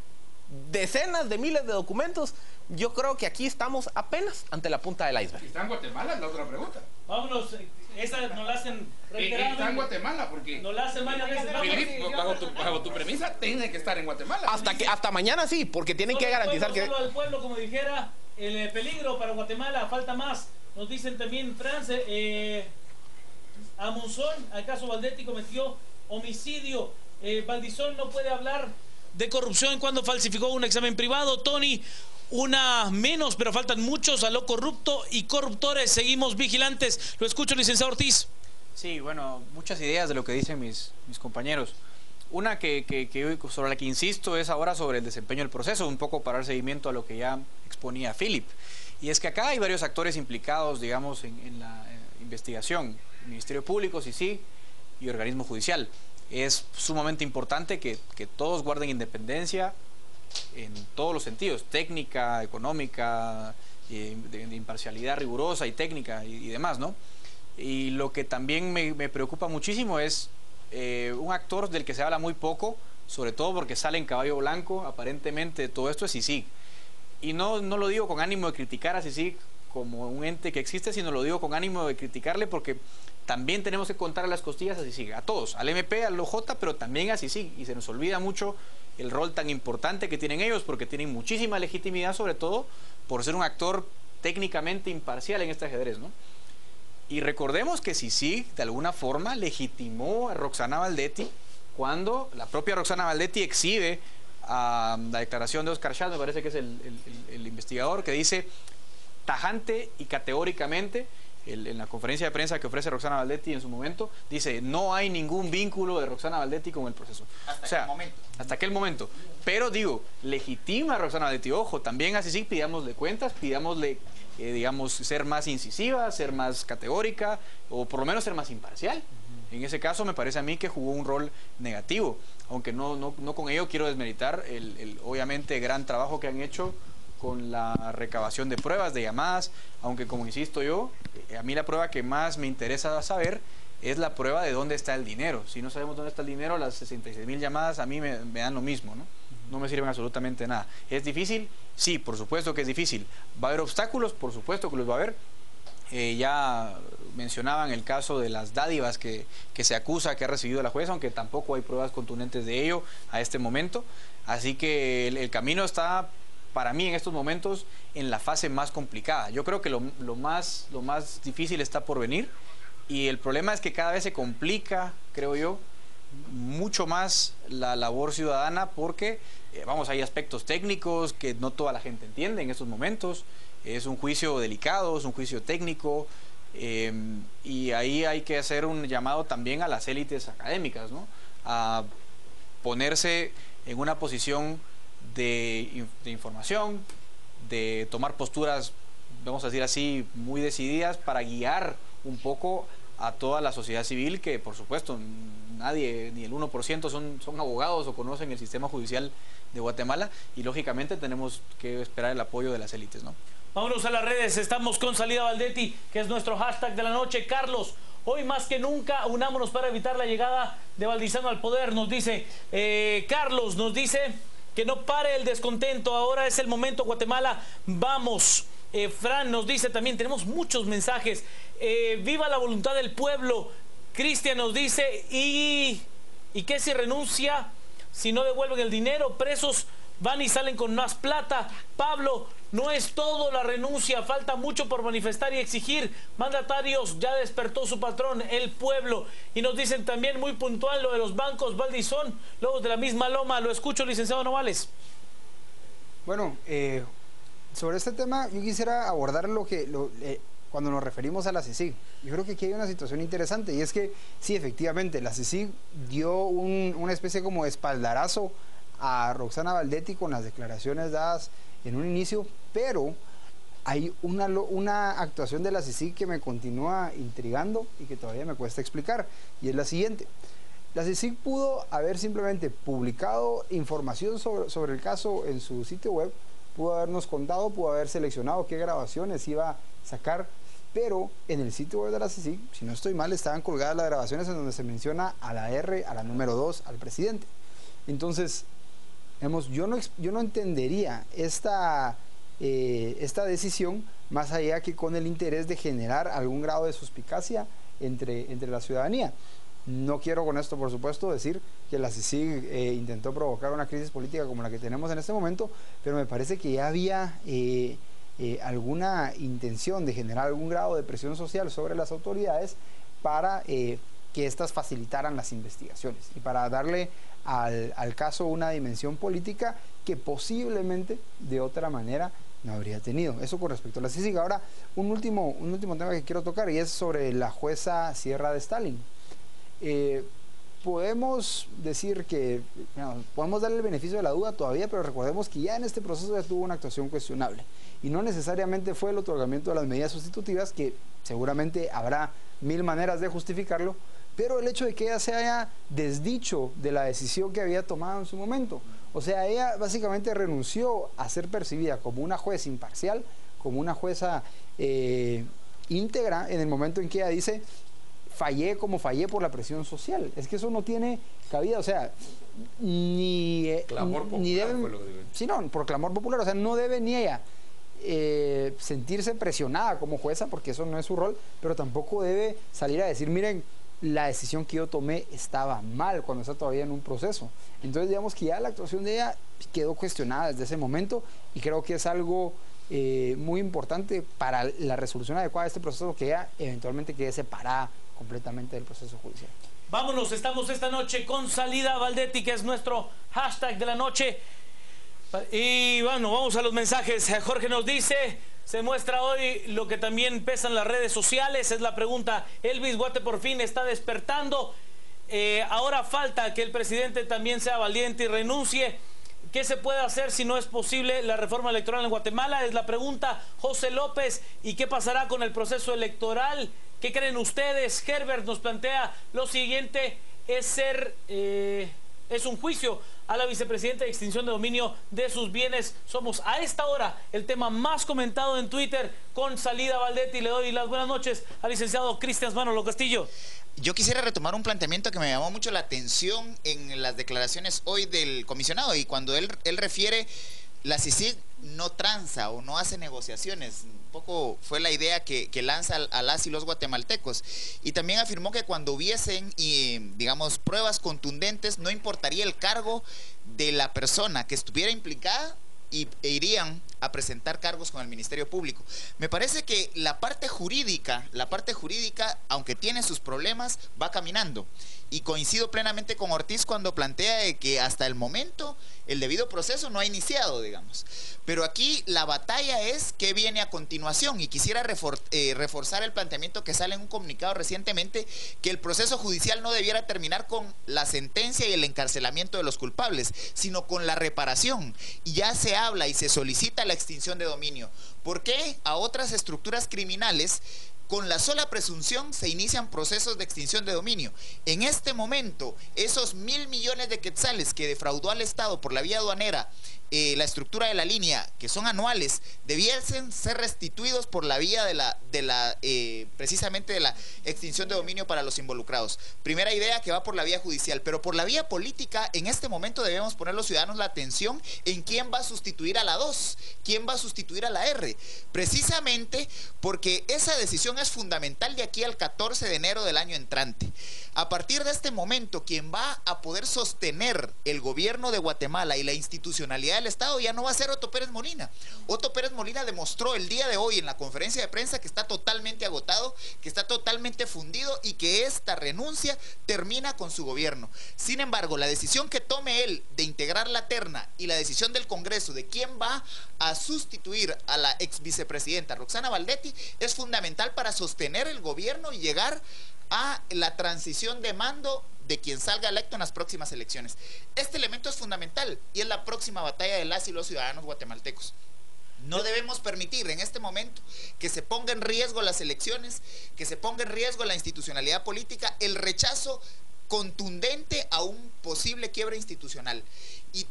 decenas de miles de documentos. Yo creo que aquí estamos apenas ante la punta del iceberg. ¿Está en Guatemala? Es la otra pregunta. Vámonos, esa nos la hacen reiteradamente. Está en Guatemala porque nos la hacen varias veces. Filipe, bajo tu premisa, tiene que estar en Guatemala. Hasta mañana sí, porque tienen que garantizar que... Solo al pueblo, como dijera, el peligro para Guatemala falta más. Nos dicen también, France, a Monzón. ¿Acaso Valdetti cometió homicidio? Valdizón no puede hablar de corrupción cuando falsificó un examen privado. Tony, una menos, pero faltan muchos. A lo corrupto y corruptores seguimos vigilantes. Lo escucho, licenciado Ortiz. Sí, bueno, muchas ideas de lo que dicen mis compañeros. Una sobre la que insisto es ahora sobre el desempeño del proceso, un poco para dar seguimiento a lo que ya exponía Philip. Y es que acá hay varios actores implicados, digamos, en la investigación. Ministerio Público, CICIG y organismo judicial. Es sumamente importante que todos guarden independencia en todos los sentidos, técnica, económica, de imparcialidad rigurosa y técnica y demás, ¿no? Y lo que también me preocupa muchísimo es un actor del que se habla muy poco, sobre todo porque sale en caballo blanco, aparentemente todo esto es CICIG. Y no lo digo con ánimo de criticar a CICIG como un ente que existe, sino lo digo con ánimo de criticarle porque también tenemos que contar a las costillas a CICIG, a todos, al MP, al OJ, pero también a CICIG. Y se nos olvida mucho el rol tan importante que tienen ellos, porque tienen muchísima legitimidad, sobre todo por ser un actor técnicamente imparcial en este ajedrez, ¿no? Y recordemos que CICIG de alguna forma legitimó a Roxana Valdetti cuando la propia Roxana Valdetti exhibe a la declaración de Oscar Schatz, me parece que es el investigador, que dice tajante y categóricamente, en la conferencia de prensa que ofrece Roxana Valdetti en su momento, dice no hay ningún vínculo de Roxana Valdetti con el proceso. Hasta aquel momento. Pero digo, legitima a Roxana Valdetti. Ojo, también a CICIG pidámosle cuentas, pidámosle digamos, ser más incisiva, ser más categórica o por lo menos ser más imparcial. En ese caso me parece a mí que jugó un rol negativo, aunque no con ello quiero desmeritar el obviamente gran trabajo que han hecho con la recabación de pruebas, de llamadas, aunque como insisto yo, a mí la prueba que más me interesa saber es la prueba de dónde está el dinero. Si no sabemos dónde está el dinero, las 66,000 llamadas a mí me dan lo mismo, ¿no? No me sirven absolutamente nada. ¿Es difícil? Sí, por supuesto que es difícil. ¿Va a haber obstáculos? Por supuesto que los va a haber. Ya mencionaban el caso de las dádivas que se acusa que ha recibido la jueza, aunque tampoco hay pruebas contundentes de ello a este momento. Así que el camino está, para mí en estos momentos, en la fase más complicada. Yo creo que lo más difícil está por venir, y el problema es que cada vez se complica, creo yo, mucho más la labor ciudadana porque, vamos, hay aspectos técnicos que no toda la gente entiende en estos momentos. Es un juicio delicado, es un juicio técnico, y ahí hay que hacer un llamado también a las élites académicas, ¿no? A ponerse en una posición de información, de tomar posturas, vamos a decir así, muy decididas para guiar un poco a toda la sociedad civil, que por supuesto nadie, ni el 1% son abogados o conocen el sistema judicial de Guatemala, y lógicamente tenemos que esperar el apoyo de las élites, ¿no? Vámonos a las redes, estamos con Salida Valdetti, que es nuestro hashtag de la noche. Carlos, hoy más que nunca unámonos para evitar la llegada de Valdizano al poder, nos dice Carlos, nos dice que no pare el descontento, ahora es el momento, Guatemala, vamos. Fran nos dice también, tenemos muchos mensajes, viva la voluntad del pueblo. Cristian nos dice, ¿y qué si renuncia? Si no devuelven el dinero, presos van y salen con más plata. Pablo, no es todo la renuncia, falta mucho por manifestar y exigir. Mandatarios, ya despertó su patrón, el pueblo. Y nos dicen también muy puntual lo de los bancos, Valdizón, lobos de la misma loma. Lo escucho, licenciado Novales. Bueno, sobre este tema yo quisiera abordar cuando nos referimos a la CICIG. Yo creo que aquí hay una situación interesante, y es que sí, efectivamente, la CICIG dio una especie como de espaldarazo a Roxana Valdetti con las declaraciones dadas en un inicio, pero hay una actuación de la CICIG que me continúa intrigando y que todavía me cuesta explicar, y es la siguiente. La CICIG pudo haber simplemente publicado información sobre el caso en su sitio web, pudo habernos contado, pudo haber seleccionado qué grabaciones iba a sacar, pero en el sitio web de la CICIG, si no estoy mal, estaban colgadas las grabaciones en donde se menciona a la R, a la número 2, al presidente. Entonces, yo no entendería esta decisión más allá que con el interés de generar algún grado de suspicacia entre la ciudadanía. No quiero con esto, por supuesto, decir que la CICIG intentó provocar una crisis política como la que tenemos en este momento, pero me parece que ya había alguna intención de generar algún grado de presión social sobre las autoridades para que éstas facilitaran las investigaciones y para darle al caso una dimensión política que posiblemente de otra manera no habría tenido. Eso con respecto a la CICIG. Ahora, un último tema que quiero tocar, y es sobre la jueza Sierra de Stalin. Podemos decir que, podemos darle el beneficio de la duda todavía, pero recordemos que ya en este proceso ya tuvo una actuación cuestionable. Y no necesariamente fue el otorgamiento de las medidas sustitutivas, que seguramente habrá mil maneras de justificarlo, pero el hecho de que ella se haya desdicho de la decisión que había tomado en su momento. O sea, ella básicamente renunció a ser percibida como una jueza imparcial, como una jueza íntegra, en el momento en que ella dice: fallé como fallé por la presión social. Es que eso no tiene cabida, o sea, clamor popular ni deben, fue lo que digo. sí, no, por clamor popular, o sea, no debe ni ella sentirse presionada como jueza, porque eso no es su rol, pero tampoco debe salir a decir: miren, la decisión que yo tomé estaba mal, cuando está todavía en un proceso. Entonces, digamos que ya la actuación de ella quedó cuestionada desde ese momento, y creo que es algo muy importante para la resolución adecuada de este proceso, que ella eventualmente quede separada completamente del proceso judicial. Vámonos, estamos esta noche con Salida Valdetti, que es nuestro hashtag de la noche. Y bueno, vamos a los mensajes. Jorge nos dice: se muestra hoy lo que también pesa en las redes sociales. Es la pregunta: Elvis Guate por fin está despertando. Ahora falta que el presidente también sea valiente y renuncie. ¿Qué se puede hacer si no es posible la reforma electoral en Guatemala? Es la pregunta. José López: ¿y qué pasará con el proceso electoral? ¿Qué creen ustedes? Herbert nos plantea lo siguiente: es un juicio a la vicepresidenta de extinción de dominio de sus bienes. Somos a esta hora el tema más comentado en Twitter con Salida Valdetti. Le doy las buenas noches al licenciado Cristian Manolo Castillo. Yo quisiera retomar un planteamiento que me llamó mucho la atención en las declaraciones hoy del comisionado, y cuando él refiere: la CICIG no tranza o no hace negociaciones. Un poco fue la idea que lanza a las y los guatemaltecos. Y también afirmó que cuando hubiesen, digamos, pruebas contundentes, no importaría el cargo de la persona que estuviera implicada e irían a presentar cargos con el Ministerio Público. Me parece que la parte jurídica, aunque tiene sus problemas, va caminando. Y coincido plenamente con Ortiz cuando plantea de que hasta el momento el debido proceso no ha iniciado, digamos. Pero aquí la batalla es qué viene a continuación, y quisiera reforzar el planteamiento que sale en un comunicado recientemente, que el proceso judicial no debiera terminar con la sentencia y el encarcelamiento de los culpables, sino con la reparación. Y ya se habla y se solicita la extinción de dominio. ¿Por qué a otras estructuras criminales con la sola presunción se inician procesos de extinción de dominio? En este momento, esos 1.000 millones de quetzales que defraudó al Estado por la vía aduanera, la estructura de la línea, que son anuales, debiesen ser restituidos por la vía precisamente de la extinción de dominio para los involucrados. Primera idea, que va por la vía judicial, pero por la vía política, en este momento debemos poner los ciudadanos la atención en quién va a sustituir a la 2, quién va a sustituir a la R, precisamente porque esa decisión es fundamental de aquí al 14 de enero del año entrante. A partir de este momento, quien va a poder sostener el gobierno de Guatemala y la institucionalidad del Estado ya no va a ser Otto Pérez Molina. Otto Pérez Molina demostró el día de hoy en la conferencia de prensa que está totalmente agotado, que está totalmente fundido, y que esta renuncia termina con su gobierno. Sin embargo, la decisión que tome él de integrar la terna y la decisión del Congreso de quién va a sustituir a la ex vicepresidenta Roxana Valdetti es fundamental para sostener el gobierno y llegar a la transición de mando de quien salga electo en las próximas elecciones. Este elemento es fundamental y es la próxima batalla de las y los ciudadanos guatemaltecos. No debemos permitir en este momento que se ponga en riesgo las elecciones, que se ponga en riesgo la institucionalidad política, el rechazo contundente a un posible quiebre institucional. Y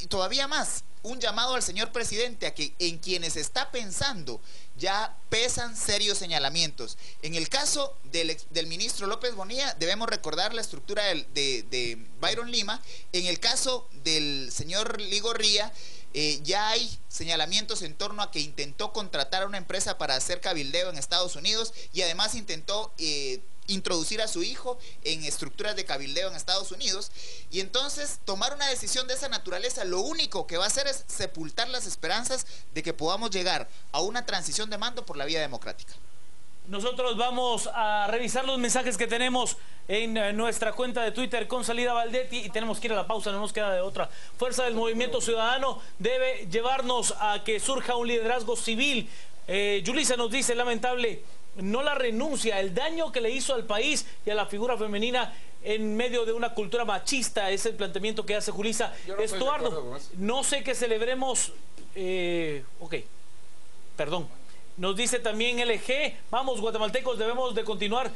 todavía más, un llamado al señor presidente a que en quienes está pensando ya pesan serios señalamientos. En el caso del ministro López Bonilla, debemos recordar la estructura de Byron Lima. En el caso del señor Ligorría, ya hay señalamientos en torno a que intentó contratar a una empresa para hacer cabildeo en Estados Unidos, y además intentó introducir a su hijo en estructuras de cabildeo en Estados Unidos. Y entonces tomar una decisión de esa naturaleza lo único que va a hacer es sepultar las esperanzas de que podamos llegar a una transición de mando por la vía democrática. Nosotros vamos a revisar los mensajes que tenemos en nuestra cuenta de Twitter con Salida Valdetti y tenemos que ir a la pausa, no nos queda de otra. Fuerza del Movimiento Ciudadano debe llevarnos a que surja un liderazgo civil. Yulisa nos dice, lamentable, no la renuncia, el daño que le hizo al país y a la figura femenina en medio de una cultura machista, es el planteamiento que hace Julissa. Estuardo, no sé que celebremos, ok, perdón. Nos dice también LG, vamos guatemaltecos, debemos de continuar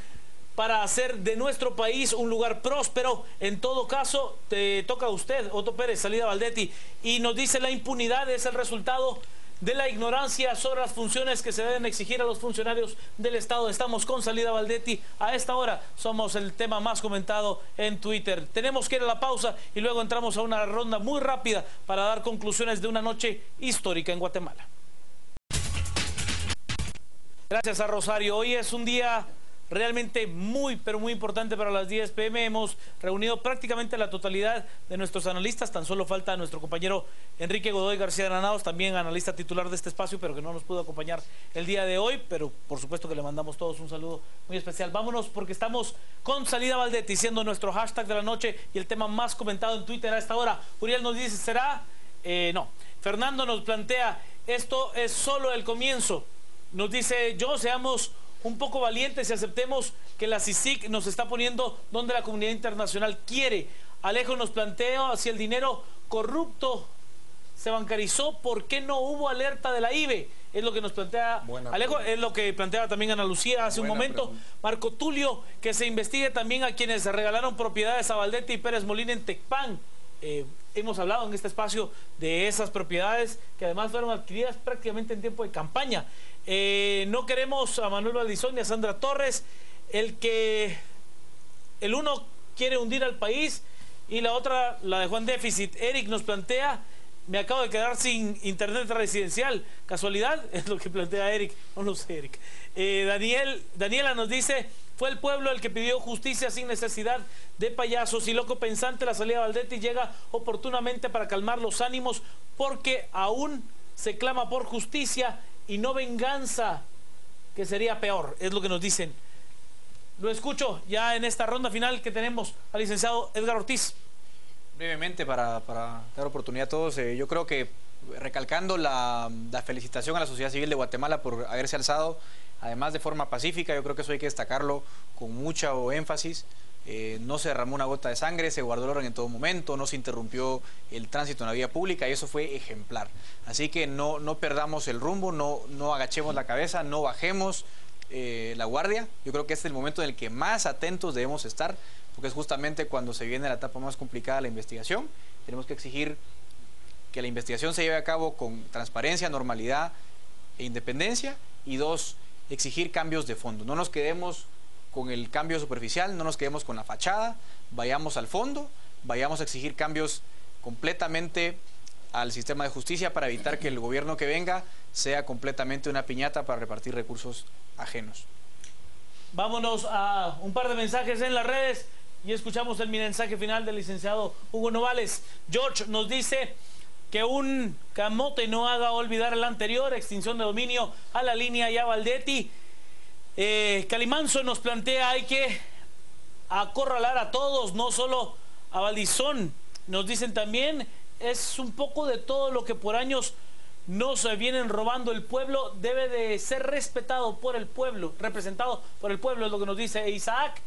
para hacer de nuestro país un lugar próspero. En todo caso, te toca a usted, Otto Pérez, Salida Valdetti. Y nos dice, la impunidad es el resultado de la ignorancia sobre las funciones que se deben exigir a los funcionarios del Estado. Estamos con Salida Valdetti. A esta hora somos el tema más comentado en Twitter. Tenemos que ir a la pausa y luego entramos a una ronda muy rápida para dar conclusiones de una noche histórica en Guatemala. Gracias a Rosario. Hoy es un día realmente muy, pero muy importante para las 10 p.m. Hemos reunido prácticamente la totalidad de nuestros analistas. Tan solo falta nuestro compañero Enrique Godoy García Granados, también analista titular de este espacio, pero que no nos pudo acompañar el día de hoy. Pero por supuesto que le mandamos todos un saludo muy especial. Vámonos porque estamos con Salida Valdetti, siendo nuestro hashtag de la noche y el tema más comentado en Twitter a esta hora. Uriel nos dice, ¿será? No. Fernando nos plantea, esto es solo el comienzo. Nos dice, seamos un poco valientes y aceptemos que la CICIG nos está poniendo donde la comunidad internacional quiere. Alejo nos plantea, si el dinero corrupto se bancarizó, ¿por qué no hubo alerta de la IBE? Es lo que nos plantea Alejo, es lo que planteaba también Ana Lucía hace un momento. Marco Tulio, que se investigue también a quienes se regalaron propiedades a Valdetti y Pérez Molina en Tecpan. Hemos hablado en este espacio de esas propiedades que además fueron adquiridas prácticamente en tiempo de campaña. No queremos a Manuel Valdizón ni a Sandra Torres. El uno quiere hundir al país y la otra la dejó en déficit. Eric nos plantea, me acabo de quedar sin internet residencial. ¿Casualidad? Es lo que plantea Eric. No lo sé, Eric. Daniela nos dice, fue el pueblo el que pidió justicia sin necesidad de payasos. Y loco pensante, la Salida Valdetti llega oportunamente para calmar los ánimos porque aún se clama por justicia y no venganza, que sería peor, es lo que nos dicen. Lo escucho ya en esta ronda final que tenemos al licenciado Edgar Ortiz. Brevemente, para dar oportunidad a todos, yo creo que recalcando la felicitación a la sociedad civil de Guatemala por haberse alzado, además de forma pacífica, yo creo que eso hay que destacarlo con mucho énfasis. No se derramó una gota de sangre, se guardó el orden en todo momento, no se interrumpió el tránsito en la vía pública y eso fue ejemplar. Así que no perdamos el rumbo, no agachemos la cabeza, no bajemos la guardia. Yo creo que este es el momento en el que más atentos debemos estar, porque es justamente cuando se viene la etapa más complicada de la investigación. Tenemos que exigir que la investigación se lleve a cabo con transparencia, normalidad e independencia. Y dos, exigir cambios de fondo. No nos quedemos con el cambio superficial, no nos quedemos con la fachada, vayamos al fondo, vayamos a exigir cambios completamente al sistema de justicia para evitar que el gobierno que venga sea completamente una piñata para repartir recursos ajenos. Vámonos a un par de mensajes en las redes y escuchamos el mensaje final del licenciado Hugo Novales. George nos dice que un camote no haga olvidar el anterior, extinción de dominio a la línea y a Valdetti. Calimanso nos plantea, hay que acorralar a todos, no solo a Valdizón. Nos dicen también, es un poco de todo lo que por años nos vienen robando. El pueblo debe de ser respetado por el pueblo, representado por el pueblo, es lo que nos dice Isaac.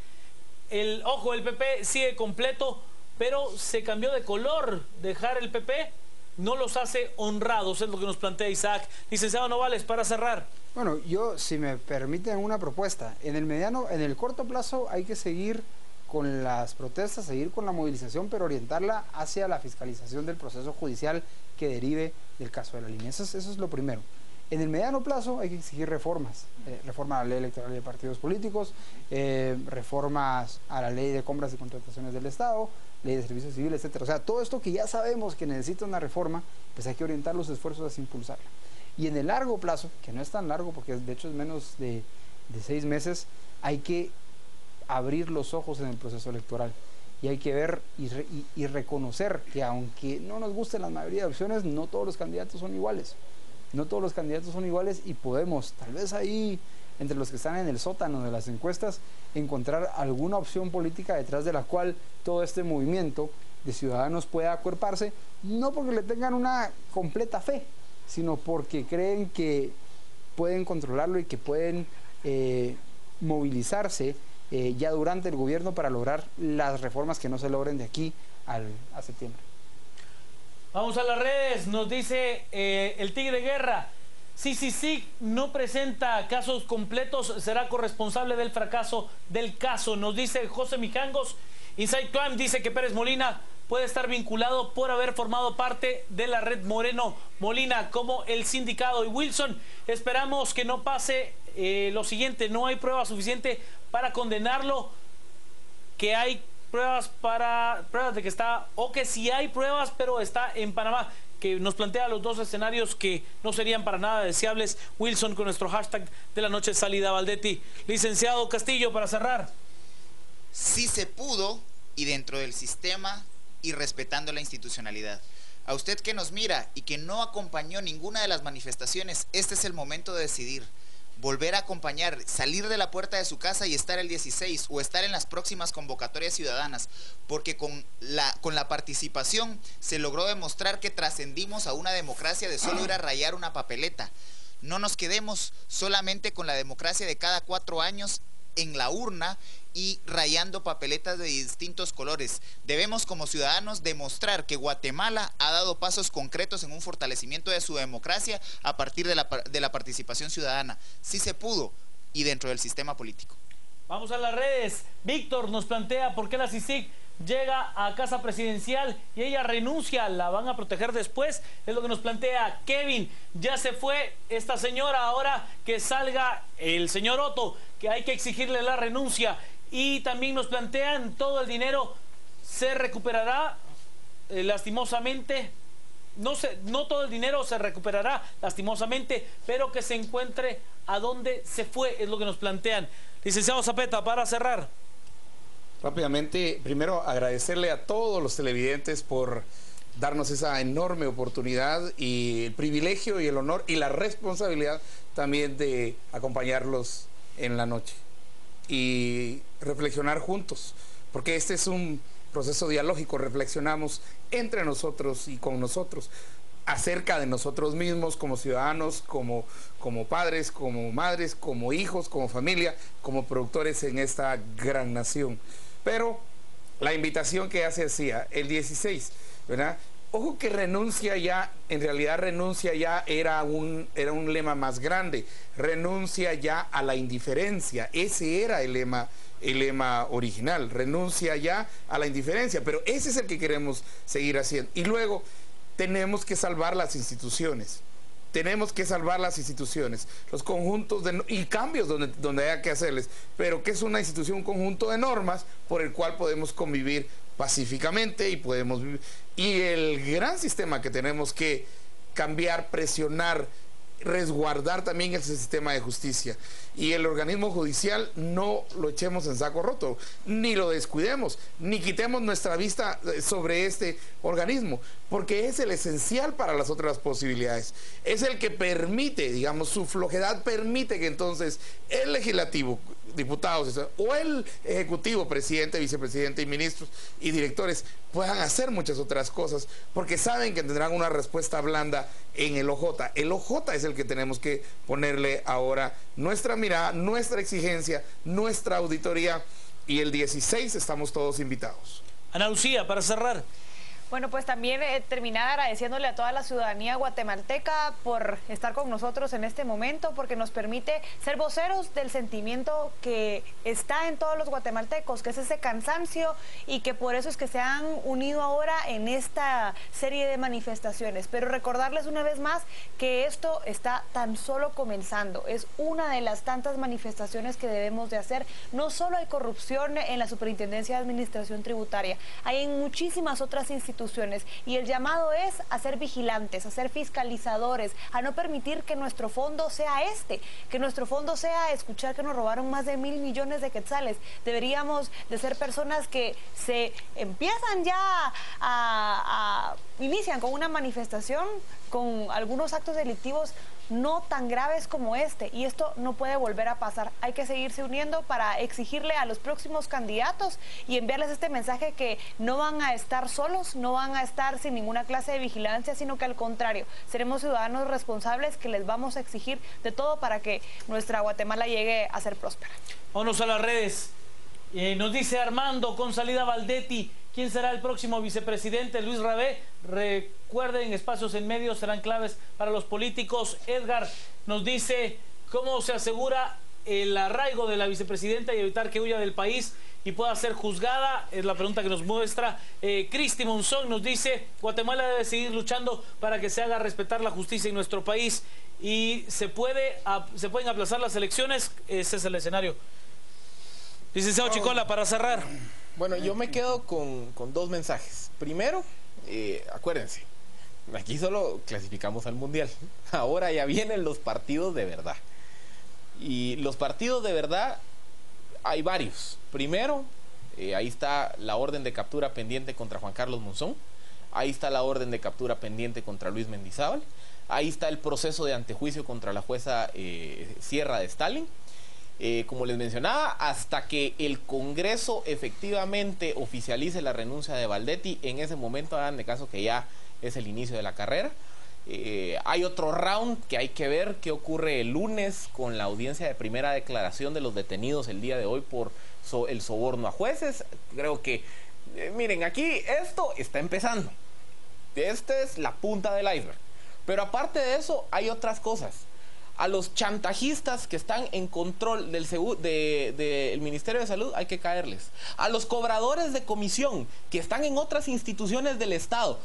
El PP sigue completo, pero se cambió de color. Dejar el PP no los hace honrados, es lo que nos plantea Isaac. Licenciado Novales, para cerrar. Bueno, yo, si me permiten una propuesta, en el corto plazo hay que seguir con las protestas, seguir con la movilización, pero orientarla hacia la fiscalización del proceso judicial que derive del caso de la línea. Eso es lo primero. En el mediano plazo hay que exigir reformas, reforma a la ley electoral de partidos políticos, reformas a la ley de compras y contrataciones del Estado, ley de servicios civiles, etcétera. O sea, todo esto que ya sabemos que necesita una reforma, pues hay que orientar los esfuerzos hacia impulsarla. Y en el largo plazo, que no es tan largo porque de hecho es menos de 6 meses, hay que abrir los ojos en el proceso electoral. Y hay que ver y reconocer que aunque no nos gusten la mayoría de opciones, no todos los candidatos son iguales. No todos los candidatos son iguales y podemos tal vez ahí entre los que están en el sótano de las encuestas, encontrar alguna opción política detrás de la cual todo este movimiento de ciudadanos pueda acuerparse, no porque le tengan una completa fe, sino porque creen que pueden controlarlo y que pueden movilizarse ya durante el gobierno para lograr las reformas que no se logren de aquí a septiembre. Vamos a las redes, nos dice el Tigre Guerra: si no presenta casos completos, será corresponsable del fracaso del caso. Nos dice José Mijangos. Inside Crime dice que Pérez Molina puede estar vinculado por haber formado parte de la red Moreno Molina como el sindicado. Y Wilson, esperamos que no pase lo siguiente: no hay prueba suficiente para condenarlo, que hay pruebas de que está, o que si hay pruebas pero está en Panamá, que nos plantea los dos escenarios que no serían para nada deseables. Wilson, con nuestro hashtag de la noche, Salida Valdetti. Licenciado Castillo, para cerrar. Sí se pudo, y dentro del sistema y respetando la institucionalidad. A usted que nos mira y que no acompañó ninguna de las manifestaciones, este es el momento de decidir. Volver a acompañar, salir de la puerta de su casa y estar el 16 o estar en las próximas convocatorias ciudadanas, porque con la participación se logró demostrar que trascendimos a una democracia de solo ir a rayar una papeleta. No nos quedemos solamente con la democracia de cada 4 años en la urna y rayando papeletas de distintos colores. Debemos como ciudadanos demostrar que Guatemala ha dado pasos concretos en un fortalecimiento de su democracia a partir de la participación ciudadana. Sí se pudo, y dentro del sistema político. Vamos a las redes. Víctor nos plantea por qué la CICIG llega a casa presidencial y ella renuncia, la van a proteger después, es lo que nos plantea Kevin. Ya se fue esta señora, ahora que salga el señor Otto, que hay que exigirle la renuncia. Y también nos plantean: todo el dinero se recuperará, lastimosamente. No todo el dinero se recuperará, lastimosamente, pero que se encuentre a dónde se fue, es lo que nos plantean. Licenciado Zapeta, para cerrar. Rápidamente, primero agradecerle a todos los televidentes por darnos esa enorme oportunidad y el privilegio y el honor y la responsabilidad también de acompañarlos en la noche y reflexionar juntos, porque este es un proceso dialógico. Reflexionamos entre nosotros y con nosotros acerca de nosotros mismos como ciudadanos, como padres, como madres, como hijos, como familia, como productores en esta gran nación. Pero la invitación que hace hacía el 16, ¿verdad? Ojo que renuncia ya, en realidad renuncia ya era un lema más grande. Renuncia ya a la indiferencia. Ese era el lema original. Renuncia ya a la indiferencia. Pero ese es el que queremos seguir haciendo. Y luego tenemos que salvar las instituciones. Tenemos que salvar las instituciones, los conjuntos y cambios donde haya que hacerles, pero que es una institución, un conjunto de normas por el cual podemos convivir pacíficamente y podemos vivir. Y el gran sistema que tenemos que cambiar, presionar, resguardar también ese sistema de justicia. Y el organismo judicial no lo echemos en saco roto, ni lo descuidemos, ni quitemos nuestra vista sobre este organismo, porque es el esencial para las otras posibilidades. Es el que permite, digamos, su flojedad permite que entonces el legislativo, diputados, o el ejecutivo, presidente, vicepresidente y ministros y directores puedan hacer muchas otras cosas, porque saben que tendrán una respuesta blanda en el OJ. El OJ es el que tenemos que ponerle ahora nuestra mirada, nuestra exigencia, nuestra auditoría, y el 16 estamos todos invitados. Ana Lucía, para cerrar. Bueno, pues también terminar agradeciéndole a toda la ciudadanía guatemalteca por estar con nosotros en este momento, porque nos permite ser voceros del sentimiento que está en todos los guatemaltecos, que es ese cansancio, y que por eso es que se han unido ahora en esta serie de manifestaciones. Pero recordarles una vez más que esto está tan solo comenzando, es una de las tantas manifestaciones que debemos de hacer. No solo hay corrupción en la Superintendencia de Administración Tributaria, hay en muchísimas otras instituciones, y el llamado es a ser vigilantes, a ser fiscalizadores, a no permitir que nuestro fondo sea que nuestro fondo sea escuchar que nos robaron más de 1.000 millones de quetzales. Deberíamos de ser personas que se empiezan ya inician con una manifestación, con algunos actos delictivos, no tan graves como este, y esto no puede volver a pasar. Hay que seguirse uniendo para exigirle a los próximos candidatos y enviarles este mensaje que no van a estar solos, no van a estar sin ninguna clase de vigilancia, sino que al contrario, seremos ciudadanos responsables que les vamos a exigir de todo para que nuestra Guatemala llegue a ser próspera. Vámonos a las redes. Nos dice Armando con salida Valdetti, ¿quién será el próximo vicepresidente? Luis Rabé. Recuerden, espacios en medios serán claves para los políticos. Edgar nos dice, ¿cómo se asegura el arraigo de la vicepresidenta y evitar que huya del país y pueda ser juzgada? Es la pregunta que nos muestra. Cristi Monzón nos dice, Guatemala debe seguir luchando para que se haga respetar la justicia en nuestro país y se pueden aplazar las elecciones. Ese es el escenario. Licenciado Chicola, para cerrar. Bueno, yo me quedo con dos mensajes. Primero, acuérdense, aquí solo clasificamos al Mundial. Ahora ya vienen los partidos de verdad. Y los partidos de verdad hay varios. Primero, ahí está la orden de captura pendiente contra Juan Carlos Monzón. Ahí está la orden de captura pendiente contra Luis Mendizábal. Ahí está el proceso de antejuicio contra la jueza Sierra de Stalin. Como les mencionaba, hasta que el Congreso efectivamente oficialice la renuncia de Valdetti, en ese momento hagan de caso que ya es el inicio de la carrera. Hay otro round que hay que ver qué ocurre el lunes con la audiencia de primera declaración de los detenidos el día de hoy por el soborno a jueces. Creo que, miren, aquí esto está empezando. Esta es la punta del iceberg. Pero aparte de eso, hay otras cosas. A los chantajistas que están en control del Ministerio de Salud hay que caerles. A los cobradores de comisión que están en otras instituciones del Estado,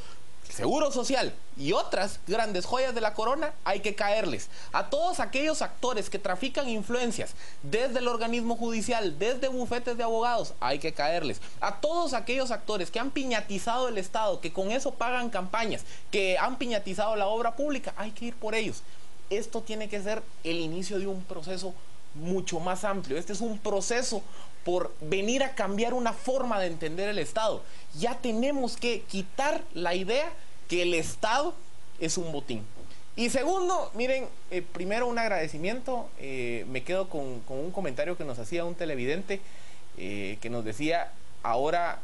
Seguro Social y otras grandes joyas de la corona, hay que caerles. A todos aquellos actores que trafican influencias desde el organismo judicial, desde bufetes de abogados, hay que caerles. A todos aquellos actores que han piñatizado el Estado, que con eso pagan campañas, que han piñatizado la obra pública, hay que ir por ellos. Esto tiene que ser el inicio de un proceso mucho más amplio. Este es un proceso por venir a cambiar una forma de entender el Estado. Ya tenemos que quitar la idea que el Estado es un botín. Y segundo, miren, primero un agradecimiento. Me quedo con un comentario que nos hacía un televidente que nos decía, ahora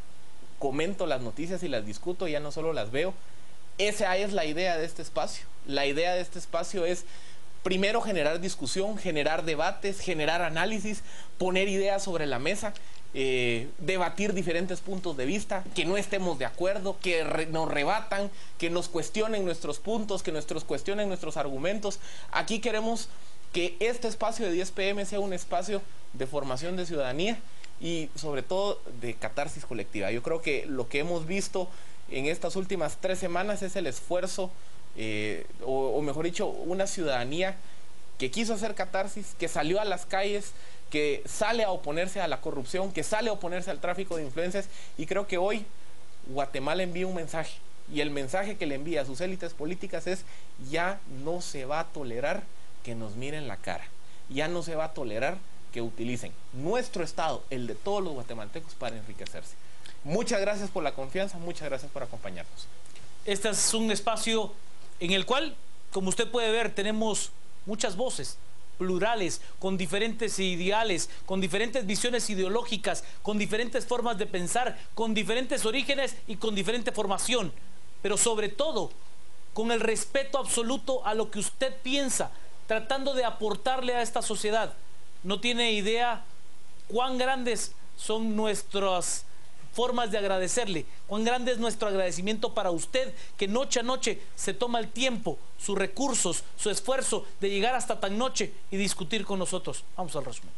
comento las noticias y las discuto, ya no solo las veo. Esa es la idea de este espacio. La idea de este espacio es primero generar discusión, generar debates, generar análisis, poner ideas sobre la mesa, debatir diferentes puntos de vista, que no estemos de acuerdo, que nos rebatan, que nos cuestionen nuestros puntos, que nos cuestionen nuestros argumentos. Aquí queremos que este espacio de 10 PM sea un espacio de formación de ciudadanía y sobre todo de catarsis colectiva. Yo creo que lo que hemos visto en estas últimas 3 semanas es el esfuerzo, o mejor dicho, una ciudadanía que quiso hacer catarsis, que salió a las calles, que sale a oponerse a la corrupción, que sale a oponerse al tráfico de influencias, y creo que hoy Guatemala envía un mensaje, y el mensaje que le envía a sus élites políticas es: ya no se va a tolerar que nos miren la cara, ya no se va a tolerar que utilicen nuestro Estado, el de todos los guatemaltecos, para enriquecerse. Muchas gracias por la confianza, muchas gracias por acompañarnos. Este es un espacio en el cual, como usted puede ver, tenemos muchas voces plurales, con diferentes ideales, con diferentes visiones ideológicas, con diferentes formas de pensar, con diferentes orígenes y con diferente formación, pero sobre todo con el respeto absoluto a lo que usted piensa, tratando de aportarle a esta sociedad. No tiene idea cuán grandes son nuestras formas de agradecerle, cuán grande es nuestro agradecimiento para usted, que noche a noche se toma el tiempo, sus recursos, su esfuerzo de llegar hasta tan noche y discutir con nosotros. Vamos al resumen.